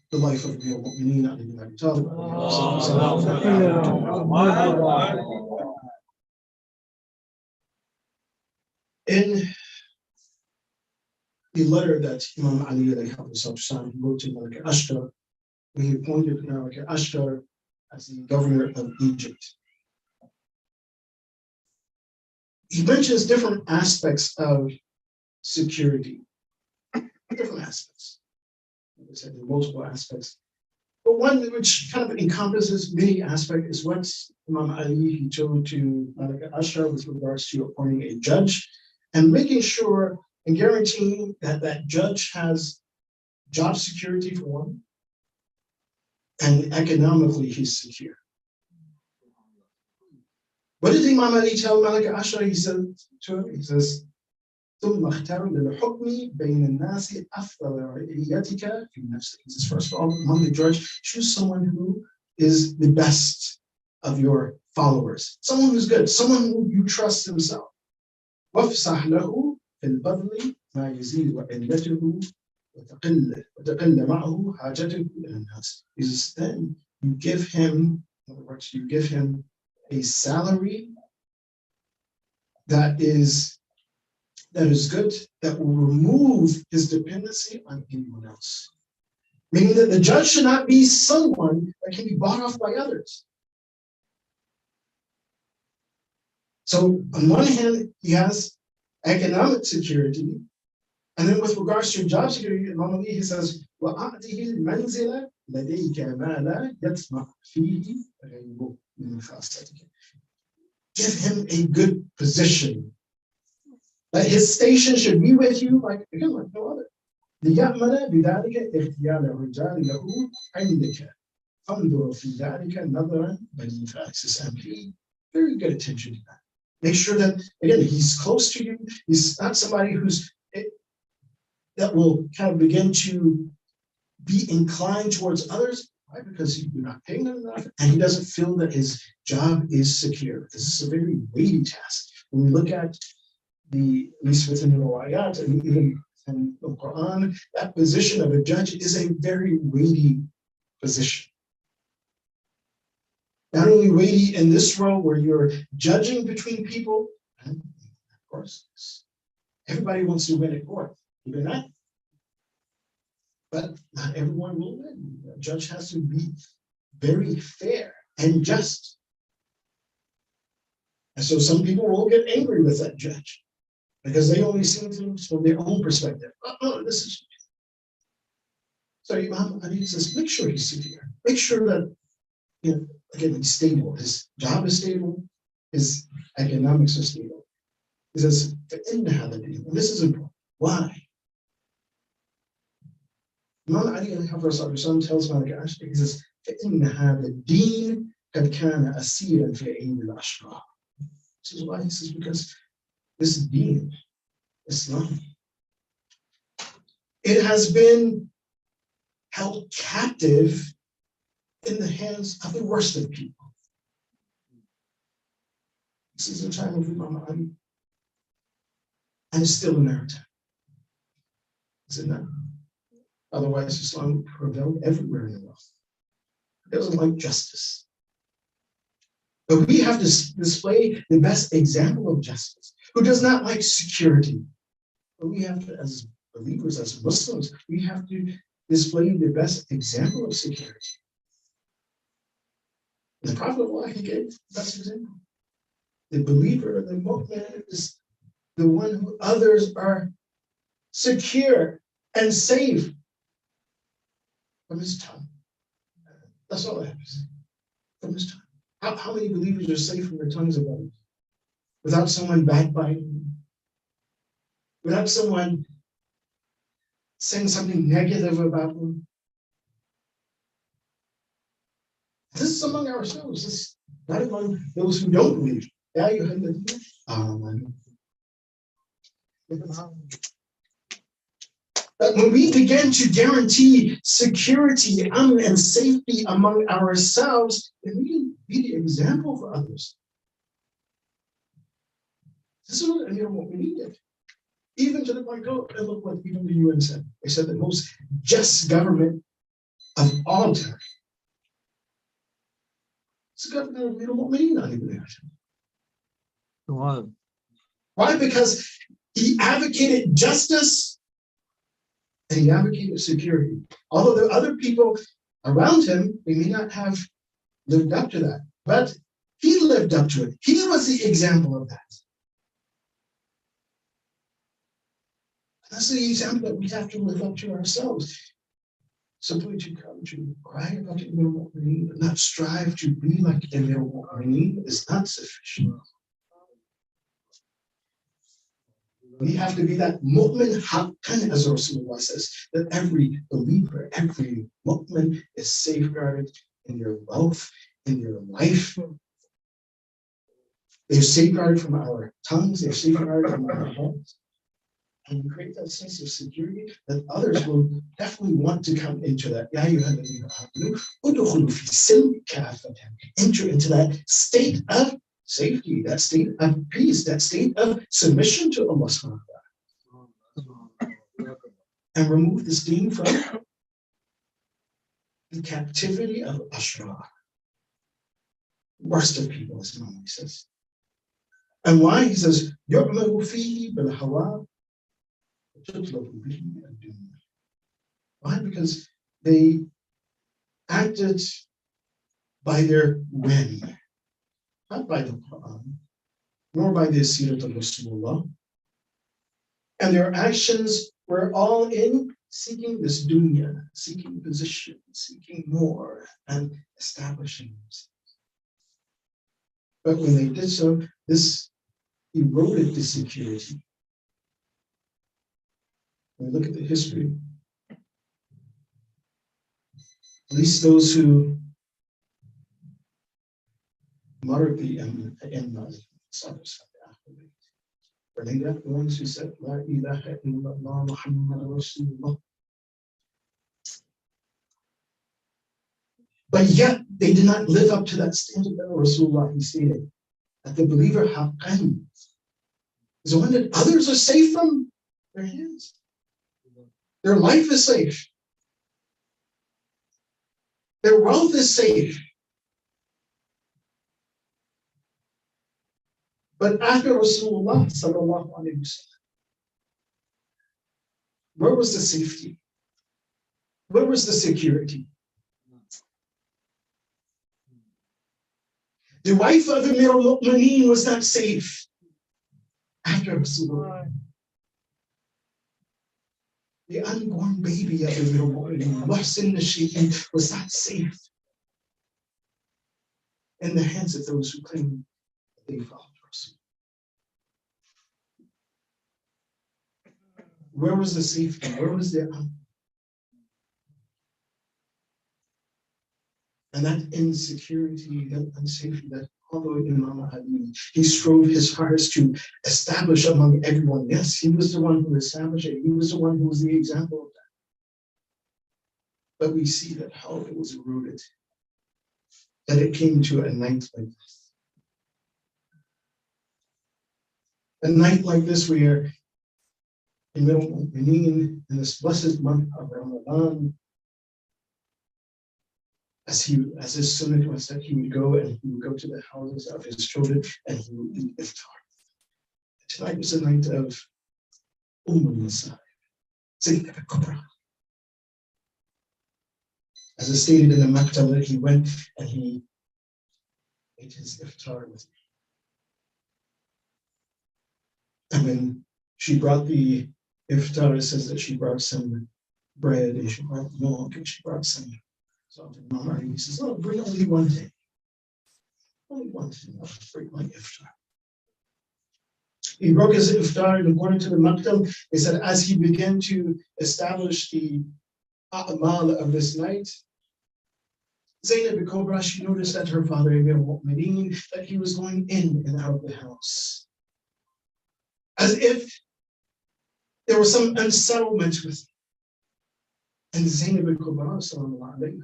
Speaker 2: the life of the Mu'mineen Ali bin Abi Talib. In the letter that Imam Ali wrote to Malik Ashtar, when he appointed Malik Ashtar as the governor of Egypt, he mentions different aspects of security, different aspects. Like I said, there are multiple aspects. But one which kind of encompasses many aspects is what Imam Ali he told to Malik Ashar with regards to appointing a judge and making sure and guaranteeing that that judge has job security for one, and economically he's secure. What did Imam Ali tell Malik Ashar? He said to him, he says, ثم اختار للحكم بين الناس أفضل رعيتك في نفسك. He says, first of all, among the judge, choose someone who is the best of your followers, someone who's good, someone who you trust himself. وافسح له في البذل ما يزيد وعلته وتقل معه حاجته إلى الناس. He says, then you give him, in other words, you give him a salary that is good, that will remove his dependency on anyone else. Meaning that the judge should not be someone that can be bought off by others. So on one hand, he has economic security, and then with regards to job security, Imam Ali, he says, وَأَعْتِهِ الْمَنْزِلَ لَدَيْكَ مَا لَا يَطْمَعْ فِيهِ غَيْرُهُ مِنْ خَاصَّتِكَ. Give him a good position. That his station should be with you like no other. لِيَعْمَلَ بِذَلِكَ اِخْتِيَارَ الرِّجَالِ لَهُ عِنْدَكَ فَانْظُرْ فِي ذَلِكَ نَظَرًا بَلِيغًا. And pay very good attention to that. Make sure that, again, he's close to you. He's not somebody that will kind of begin to be inclined towards others. Why? Because you're not paying him enough, and he doesn't feel that his job is secure. This is a very weighty task. When we look at at least within the Riwayat and even in the Quran, that position of a judge is a very weighty position. Not only weighty in this world where you're judging between people, and of course, everybody wants to win at court, even that. But not everyone will win. A judge has to be very fair and just. And so some people will get angry with that judge because they only see things from their own perspective. Oh, this is. So Imam Ali says, make sure he's secure. Make sure that, again, he's stable. His job is stable. His economics are stable. He says, and this is important. Why? Imam Ali tells Malik Ashtar, he says, فَإِنَّ هَذَا الدِّينَ قَدْ كَانَ أَسِيرًا فِي أَيْدِي الْأَشْرَارِ. This is why. He says, because this deen, Islam, it has been held captive in the hands of the worst of people. This is the time of Imam Ali, and it's still in our time. Is it not? Otherwise, Islam would prevail everywhere in the world. It doesn't like justice. But we have to display the best example of justice, who does not like security. But we have to, as believers, as Muslims, we have to display the best example of security. The Prophet of Allah, he gave the best example. The believer, the mu'min, is the one who others are secure and safe from his tongue. That's all I have to say. From his tongue. How many believers are safe from the tongues of others? Without someone backbiting, without someone saying something negative about them. This is among ourselves. This is not among those who don't believe. But when we begin to guarantee security and safety among ourselves, then we can be the example for others. This is what we needed. Even to the point, look what even the UN said. They said the most just government of all time. It's the government of Muhiballah. Why? Because he advocated justice and he advocated security. Although the other people around him, they may not have lived up to that, but he lived up to it. He was the example of that. That's the example that we have to live up to ourselves. simply to come to cry about Amir al-Mu'mineen, but not strive to be like Amir al-Mu'mineen is not sufficient. We have to be that mu'min haqqan, as Rasulullah says, that every believer, every mu'min is safeguarded in your wealth, in your life. They're safeguarded from our tongues, they're safeguarded from our hands. And we create that sense of security that others will definitely want to come into that. Enter into that state of safety, that state of peace, that state of submission to Allah subhanahu wa ta'ala. And remove this deen from the captivity of ashrar. Worst of people, as Imam says. And why? He says, يُعْمَلُ فِيهِ بِالْهَوَىٰ وَتُطْلَبُ بِهِ الدُّنْيَا. Why? Because they acted by their whim, not by the Quran, nor by the Sirat of Rasulullah. And their actions were all in seeking this dunya, seeking position, seeking more, and establishing themselves. But when they did so, this eroded the security. When we look at the history, at least those who moderately and were they the ones who said, La ilaha illallah Muhammad Rasulullah. But yet they did not live up to that standard that Rasulullah stated, that the believer haqqan is the one that others are safe from their hands. Their life is safe. Their wealth is safe. But after Rasulullah sallallahu alaihi wasallam, where was the safety? Where was the security? The wife of Amir al-Mu'mineen was not safe after Rasulullah. The unborn baby of Amir al-Mu'mineen, Muhsin al-Shaykh, was not safe in the hands of those who claim that they followed Rasul. Where was the safety? Where was the And that insecurity, that unsafety, that although Imam Ali, he strove his hardest to establish among everyone. Yes, he was the one who established it. He was the one who was the example of that. But we see that how it was rooted, that it came to a night like this. A night like this where in this blessed month of Ramadan, as his sunnah was that he would go to the houses of his children and he would eat iftar. Tonight was the night of Muhiballah, Zainab al-Kubra. As is stated in the maktab that he went and he ate his iftar with me. And when she brought the iftar, it says that she brought some bread and she brought milk and she brought some. So Imam Ali says, "Oh, bring only one thing. Only one thing. I'll bring my iftar." He broke his iftar, and according to the maktab, he said as he began to establish the a'mal of this night, Zainab al-Kubra, she noticed that her father, Amir al-Mu'mineen, that he was going in and out of the house, as if there was some unsettlement with him. And Zainab al-Kubra,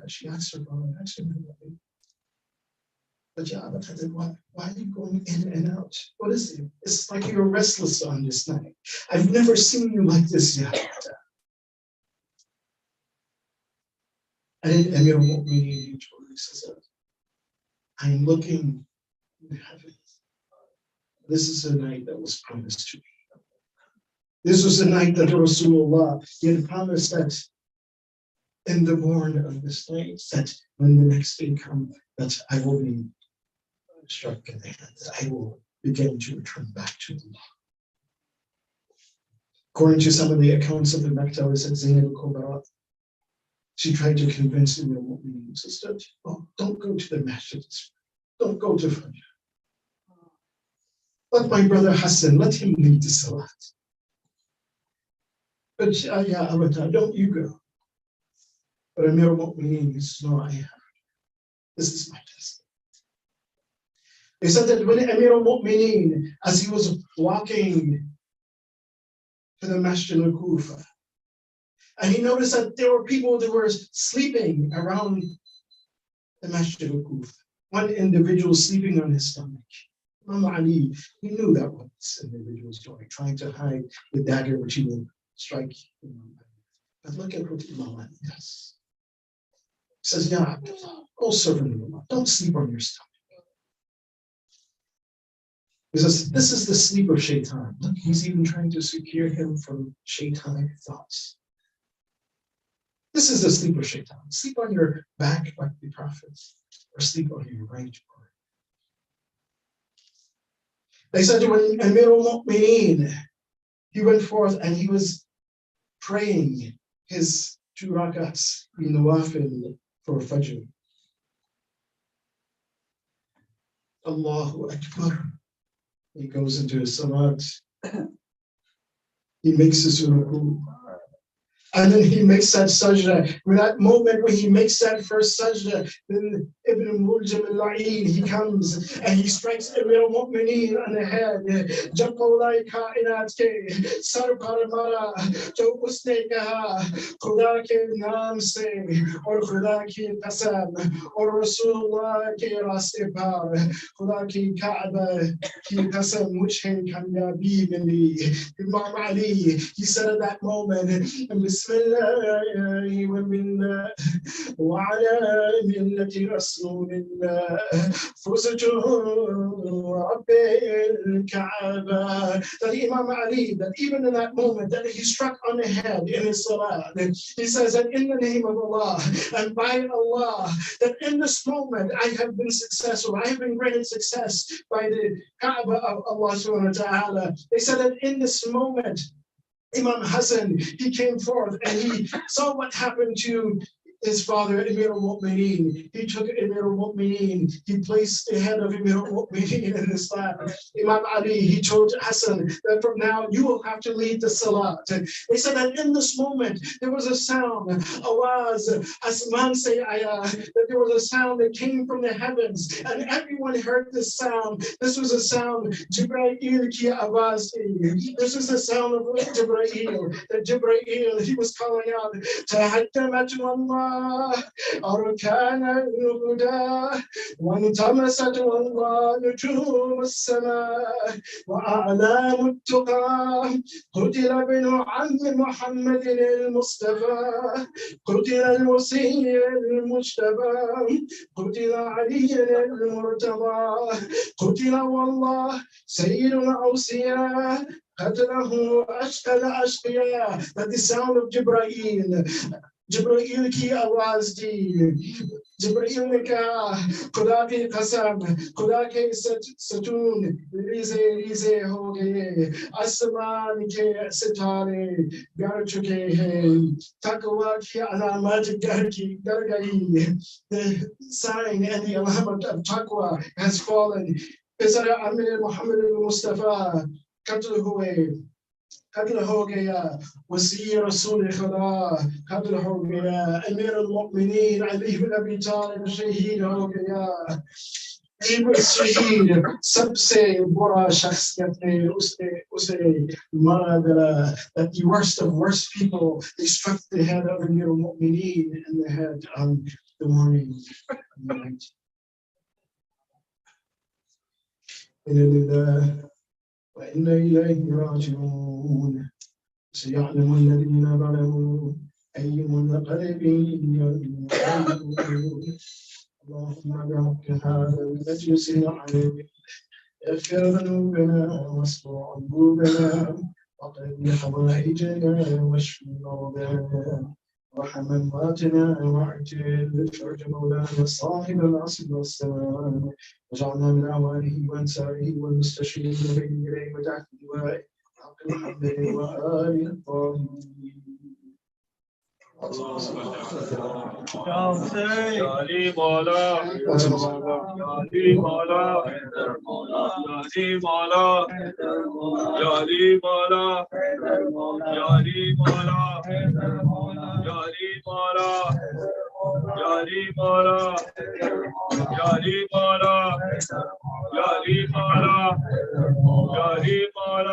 Speaker 2: she asked her father, why are you going in and out? What is it? It's like you're restless on this night. I've never seen you like this yet. And Amir al-Mu'mineen says, I am looking in the heavens. This is a night that was promised to me. This was the night that Rasulullah, he had promised that in the morn of this night, that when the next day comes, that I will be struck in the hand, that I will begin to return back to Allah. According to some of the accounts of the Maktab, it said Zainab al-Kubra, She tried to convince him of what we need. Sister, oh, don't go to the masjid. Don't go to Fajr. Let my brother Hassan, let him lead the salat. But Ya Abata, don't you go. But Amir al-Mu'mineen says, no, I have. This is my test. They said that when Amir al-Mu'mineen, as he was walking to the Masjid al-Kufa, and he noticed that there were people that were sleeping around the Masjid al-Kufa. One individual sleeping on his stomach. Imam Ali, he knew that what this individual was doing, trying to hide the dagger which he will strike Imam Ali. But look at what Imam Ali does. He says, Ya Abdullah, O servant of Allah, don't sleep on your stomach. He says, this is the sleep of shaitan. Look, he's even trying to secure him from shaitanic thoughts. This is the sleep of shaitan. Sleep on your back like the prophets, or sleep on your right. They said when Amir al-Mu'mineen, he went forth and he was praying his 2 rakats in Nawafil for Fajr. Allahu Akbar. He goes into his salat. He makes his ruku. And then he makes that sajda. When that moment when he makes that first sajda, then Ibn Muljam al-La'in, he comes and he strikes Amir al-Mu'mineen on the head. Jaqawlai kainat ke, sar par mara, jo usne kaha, Khuda ke naam se, aur Khuda ki qasam, aur Rasulullah ke raste par, Khuda ki Kaaba ki qasam, mujhe kamyabi mili. Imam Ali, he said at that moment, بسم الله ومنا وعلى ملة رسول الله فزت رب الكعبة. That Imam Ali, that even in that moment that he struck on the head in his salah, he says that in the name of Allah and by Allah, that in this moment I have been successful, I have been granted success by the Kaaba of Allah subhanahu wa ta'ala. They said that in this moment Imam Hassan, he came forth and he saw what happened to his father, Amir al-Mu'mineen. He took Amir al-Mu'mineen, he placed the head of Amir al-Mu'mineen in his lap. Imam Ali, he told Hassan that from now you will have to lead the salat. They said that in this moment there was a sound, awaz, asman say ayah, that there was a sound that came from the heavens and everyone heard this sound. This was a sound, Jibreel ki awaz. This was the sound of Jibreel, that Jibreel, he was calling out, Tahaddamat wallah, أركان الهدى وانطمست والله نجوم السماء وأعلام التقى قتل ابن عم محمد المصطفى قتل الوصي المجتبى قتل علي المرتضى قتل والله سيد الأوصياء قتله أشقى الأشقياء. That the sound of Jibreel ki आवाज दी, Jibreel ने कहा खुदा की कसम, खुदा के सतून रीज़े हो गए, आसमान के सितारे गिर चुके हैं, तकवा की अलामत गिर गई. The sign and the alamat of taqwa has fallen. Bizara Amir Muhammad al-Mustafa qatl हुए, قتل हो गया, वसी रसूल खुदा قتل हो गया, अमीर al-Mu'mineen Ali ibn Abi Talib शहीद हो गया. He was शहीद, सबसे बुरा शख्सियत ने उसे मारा गया. That the worst of worst people, they struck the head of Amir al-Mu'mineen and the head on the morning of the night. وإن إليه راجعون سيعلم الذين ظلموا أي منقلب ينقلبون. اللهم بحق هذا المجلس العليم اغفر ذنوبنا واستر عيوبنا وقضي حوائجنا واشف مرضانا وارحم امواتنا واعجل فرج مولانا صاحب العصر والسلام واجعلنا من اعوانه وانصاره والمستشيرين بين يديه وتحت لوائه حق محمد وآل الطاهرين.
Speaker 5: Yali Maula, Yali Maula, Yali Maula, Yali Maula, Yali Maula, Yali Maula, Yali Maula, Yali Maula, Yali Maula, Yali Maula,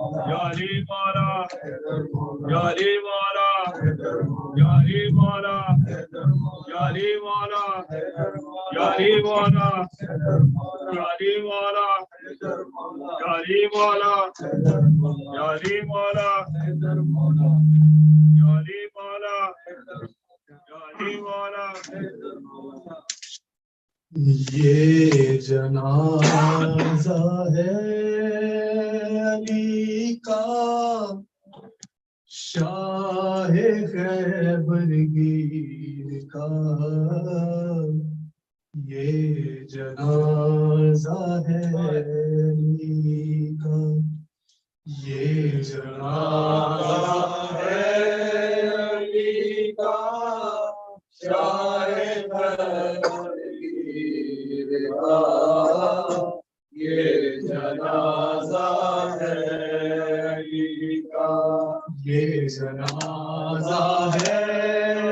Speaker 5: Yali Maula, Yali Maula, Yali Maula, Yali Maula, Yali Maula, Yali Maula, Yali Maula, Yali Maula, Yali Maula, Yali Maula.
Speaker 2: ये जनाजा है अली का शाह खैबरगीर का ये जनाजा है अली का ये जनाजा है अली का शाह खैबरगीर का ये जनाजा है अली का ये जनाजा है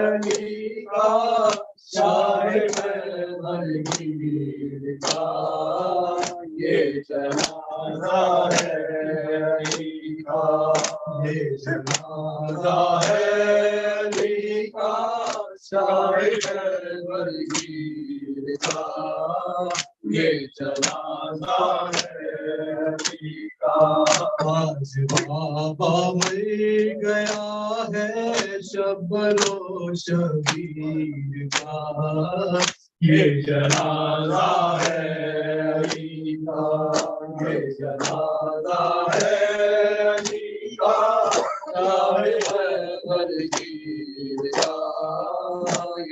Speaker 2: अली का शाह खैबरगीर का ये जनाजा है अली का ये जनाजा है अली का शाह खैबरगीर का ये जनाजा है अली का आज बाबा मर गया है शब्बरो शबीर का ये जनाजा है अली का ये जनाजा है अली का शाह खैबरगीर का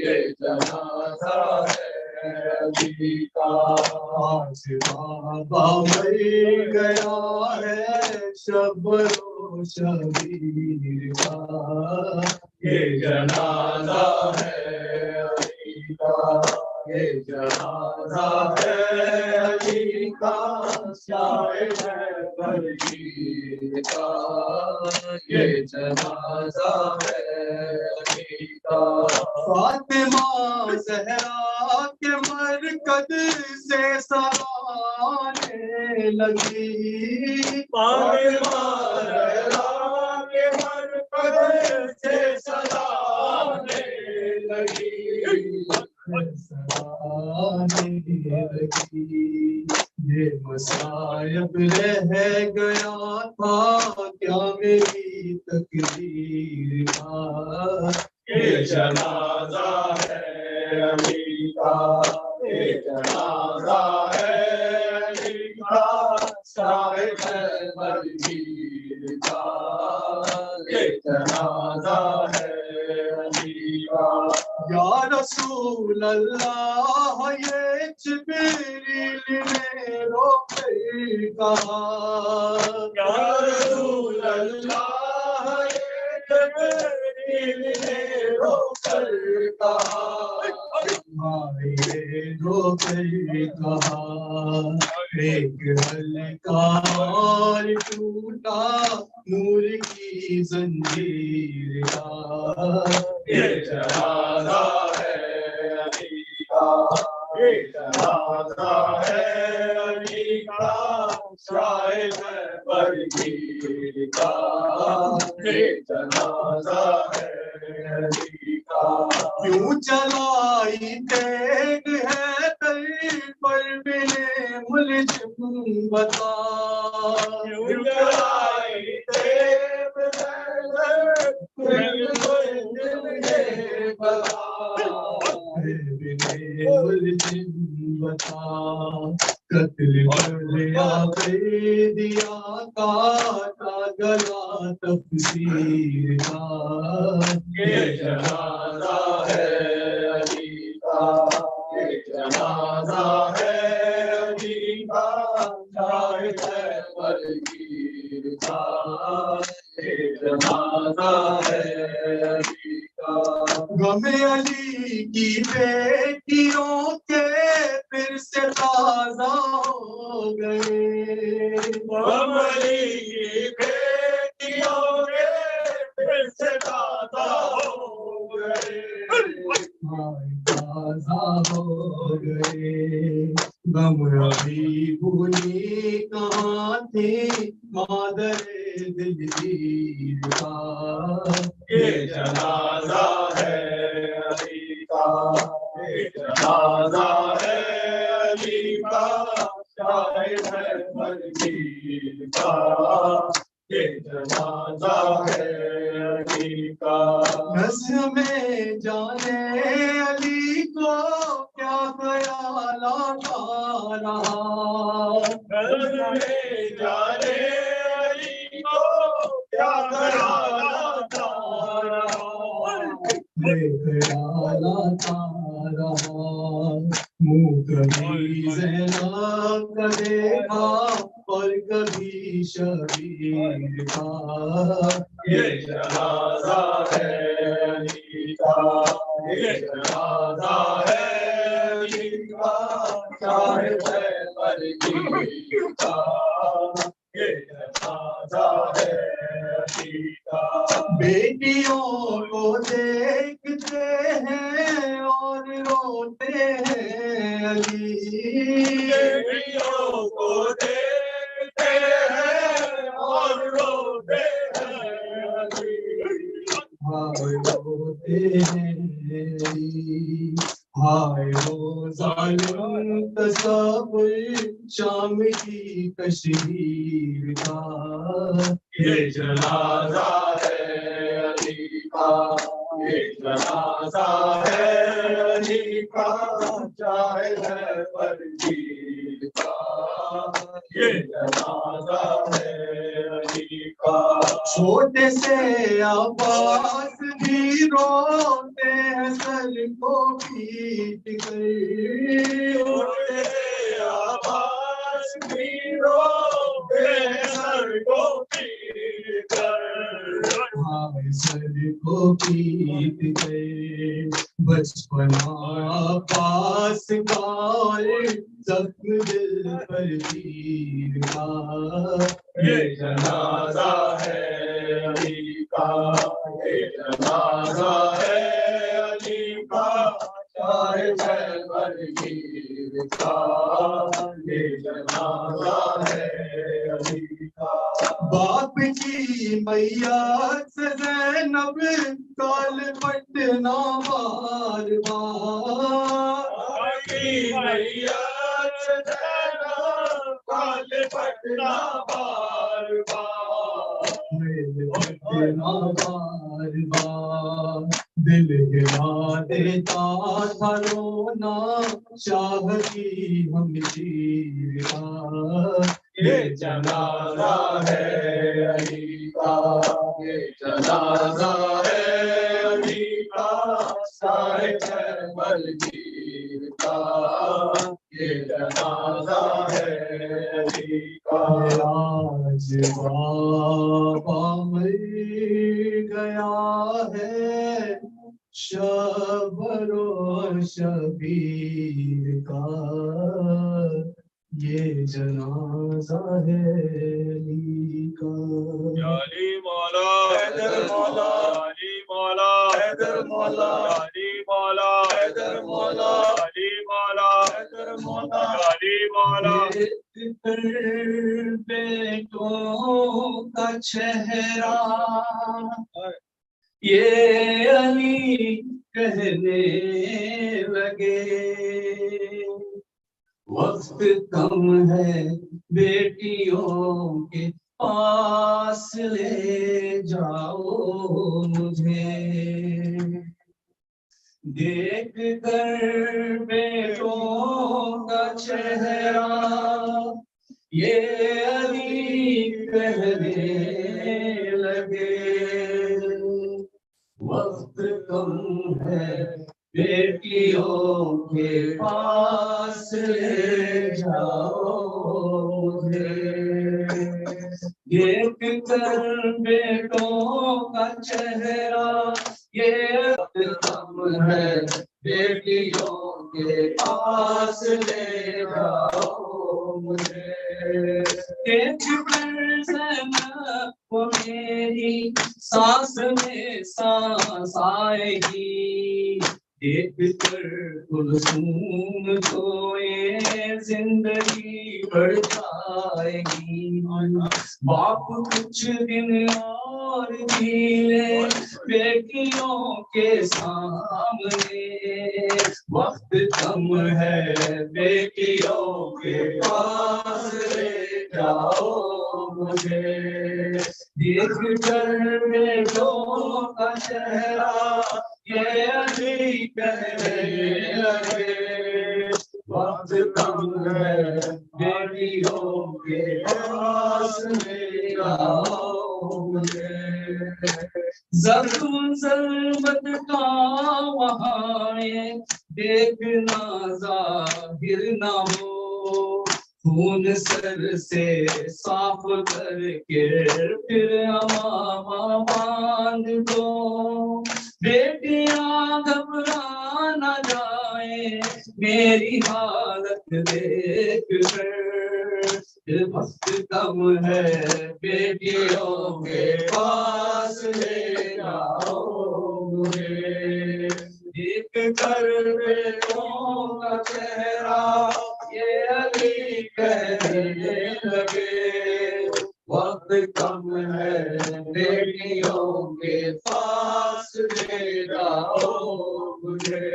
Speaker 2: ये जनाजा है अली का आज बाबा मर गया है शब्बरो शबीर का ये जनाजा है अली का ये जनाजा है अली का शाह खैबरगीर का ये जनाजा है अली का फातिमा ज़हरा के मरकद से सराहने लगी फातिमा ज़हरा के मरकद से सराहने लगी ये मसायब रह गया था क्या मेरी तकदीर का ये जनाजा है अली का ये जनाजा है अली का शाह खैबरगीर का ये जनाजा है अली का या रसूल अल्लाह ये जिब्रील ने रोकर कहा या रसूल अल्लाह ये जिब्रील ने रोकर कहा रोकर कहा एक हल्का और टूटा नूर की जंजीर का ये जनाजा है अली का ये जनाजा है अली का शाह खैबरगीर का ये जनाजा है अली का क्यों चलाई तेग है तर पर मिले मुलजिम बता क्यों चलाई तेग है बता कत्ल या दिया काटा गला तफसीर का ये जनाजा है अली का ये जनाजा है अली का शाह खैबरगीर का ये जनाजा है अली
Speaker 6: बेटियों के फिर से ताजा हो गए।
Speaker 5: अमली की बेटियों के फिर से ताजा हो गए।
Speaker 6: ताजा हो गए। गम अभी भूली कहाँ थी मादरे दिलगीर का।
Speaker 5: ये जनाजा है अली का, ये जनाजा है अली का, शाहिद है बलबीर का। ये जनाजा है अली का।
Speaker 6: नज़्म में जाने अली को क्या ख्याल आता रहा।
Speaker 5: नज़्म जाने अली को क्या ख्याल आता रहा।
Speaker 6: ख्याल आता रहा। मुँह कभी ज़ैनब का देखा और कभी शबीर का।
Speaker 5: ये जनाजा है अली का, ये जनाजा है अली का, शाहिद है बलबीर का। ये जनाजा है अली का।
Speaker 6: बेटियों को देखते हैं और रोते हैं अली।
Speaker 5: बेटियों को देखते हैं और रोते हैं अली।
Speaker 6: हाय रोते हैं अली। हाय वो जालिम तस्वीर शाम की कश्मीर का।
Speaker 5: ये जनाजा है अली का, ये जनाजा है अली का, शाहिद है बलबीर का। ये जनाजा है अली का।
Speaker 6: छोटे से आवाज भी रोते हैं सर को पीट कर।
Speaker 5: छोटे आवाज भी रोते हैं सर को पीट कर।
Speaker 6: हाय सर को पीट गए। बचपना पास गाल जख्म दिल पर तीर का।
Speaker 5: ये जनाजा है अली का, ये जनाजा है अली का, शाहिद है बलबीर का। ये जनाजा है अली का।
Speaker 6: बाप की मैया से ज़ैनब काल पटना बार बार।
Speaker 5: आकी मैया काल पटना बार बार।
Speaker 6: पटना बार बार। दिल हिला देता था रोना शाह की हमशीर का।
Speaker 5: ये जनाजा है अली का, ये जनाजा है अली का, शाहिद है बलबीर का। ये जनाजा है अली का।
Speaker 6: आज बाबा मर गया है शबरो शबीर का। ये जनाजा है अली का।
Speaker 5: अली मौला हैदर मौला, अली मौला हैदर मौला, अली मौला हैदर मौला, अली मौला हैदर मौला, अली मौला।
Speaker 6: बेटों का चेहरा ये अली कहने लगे। वक्त कम है बेटियों के पास ले जाओ मुझे। देख कर बेटों का चेहरा ये अली कहने लगे। वक्त कम है बेटियों के पास ले जाओ मुझे। देख कर बेटों का चेहरा ये वक्त कम है बेटी बेटियों के पास ले जाओ मुझे। देख कर ज़ैनब वो मेरी सांस में सांस आएगी, देख कर कुलसूम को ये जिंदगी बढ़ जाएगी। बाप कुछ दिन और जी ले बेटियों के सामने, वक्त कम है बेटियों के पास ले जाओ मुझे। देख कर बेटों का चेहरा ये अली कहने लगे, वक्त कम है बेटियों के पास ले जाओ मुझे। ज़ख्म ज़ल्मत का वहाँ ये देखना ज़ाहिर ना हो, खून सर से साफ करके फिर अमामा बांध दो। बेटियां घबरा न जाए मेरी हालत देख कर, वक्त कम है बेटियों के पास ले जाओ मुझे। देख कर बेटों का चेहरा ये अली कहने लगे, वक्त कम है बेटियों के पास ले जाओ मुझे।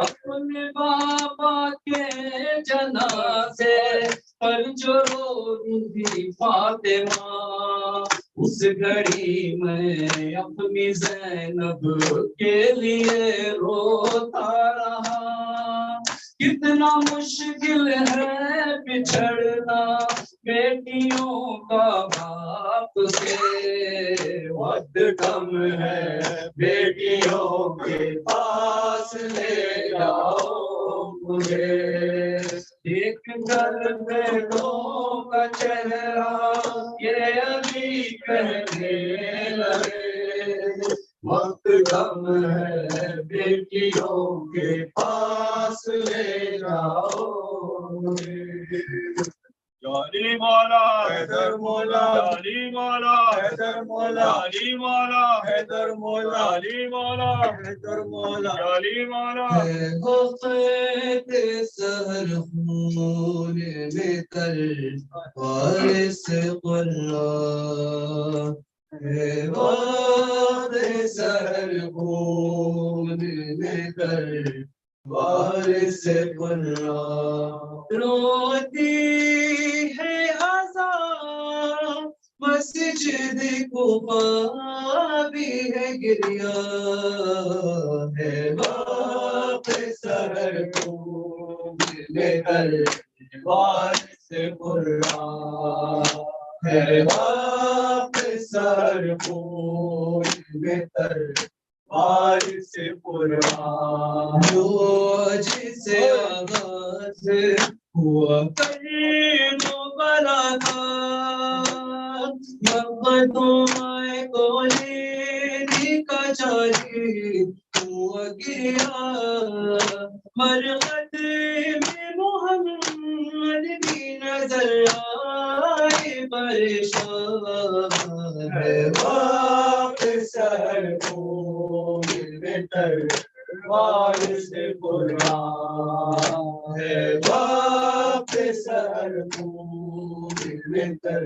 Speaker 6: अपने बाबा के जनाजे पर जो रो रही फातिमा, उस घड़ी में अपनी ज़ैनब के लिए रोता रहा। कितना मुश्किल है बिछड़ना बेटियों का बाप से, वक्त कम है बेटियों के पास ले जाओ मुझे। देख कर बेटों का चेहरा ये अली कहने लगे, वक्त कम है बेटियों के पास ले जाओ मुझे।
Speaker 5: जाली मौला
Speaker 6: हैदर मौला,
Speaker 5: जाली मौला
Speaker 6: हैदर मौला,
Speaker 5: जाली मौला
Speaker 6: हैदर मौला,
Speaker 5: जाली मौला
Speaker 6: हैदर मौला।
Speaker 5: जाली मौला।
Speaker 6: है वो क़ैद सहर खून में कर वारिस कुर्रा, है वो क़ैद सहर खून में कर वारिस कुर्रा। रोती है आज़ान मस्जिद कुबा भी है गिरिया, है बाप सहर को लेकर वारिस कुर्रा, है बाप सहर को लेकर वारिस कुर्रा। जो जिसे आगाज हुआ मुहिबाल्लाह का, मक़दूम को लेने का जारी हुआ गिरा। मरक़द में मोहम्मद भी नजर आए परेशान, है बाप सहर को बेहतर वारिस कुर्रा, है बाप सहर को बेहतर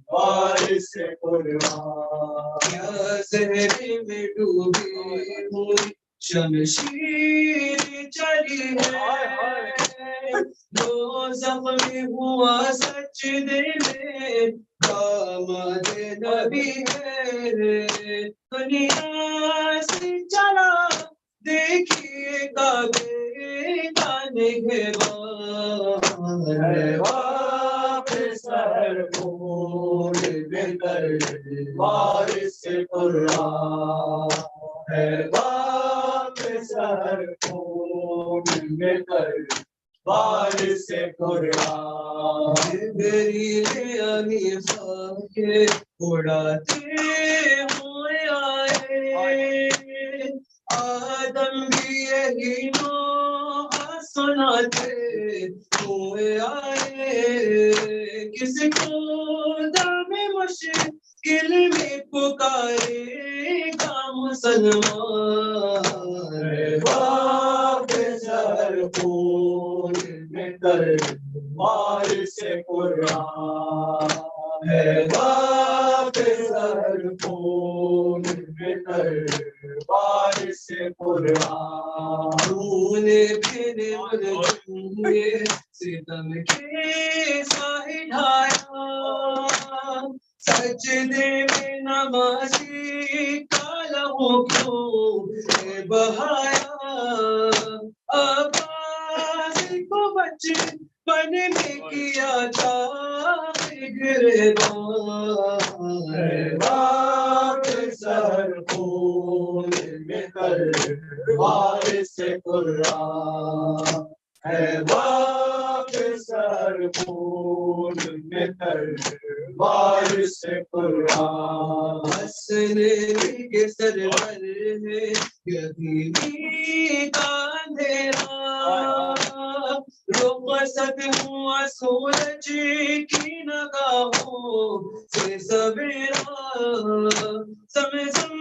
Speaker 6: वारिस कुर्रा। क्या ज़हरे में डूबी हुई शमशीर चली है, जो ज़ख्मी हुआ सजदे में दामाद नबी है। दुनिया से चला देखिएगा बेगाने के बाद, है बाप सहर को बेहतर वारिस कुर्रा, है बाप सहर को बेहतर वारिस कुर्रा। जिब्रील अमीसा के उड़ाते हुए आए, आदम भी यही सुनाते हुए आए, किसको दामे मुश्किल में पुकारेगा मुसलमान। वापसर खून में तलवार से कुरान है, वापसर खून में तलवार से कुरान। तूने फिर मुझे सितम के साए ढाया, सजदे में नमाज़ी का लहू क्यों बहाया। अब्बास को बचपन में किया था गिरबान। वापसर खून में तलवार से कुरान है, वापसर खून में तलवार से कुरान। हंसने के सरवर है यतीमी का अंधेरा, रुखसत हुआ सूरज की नगाहों से सवेरा। ज़मज़म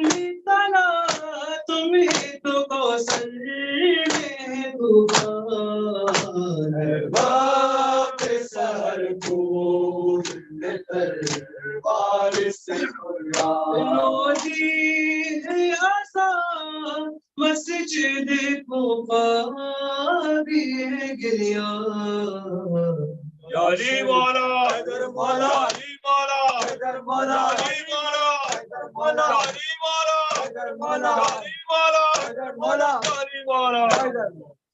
Speaker 6: में तला तुम्हें तो कौसर में तूफान है, वापसर खून में तलवार से कुरान। नौदी है आसान मस्जिद कुफा भी है गिरिया।
Speaker 5: अली मौला हैदर मौला, अली मौला हैदर मौला, अली मौला हैदर मौला, अली मौला हैदर मौला, अली मौला हैदर मौला, अली मौला हैदर मौला।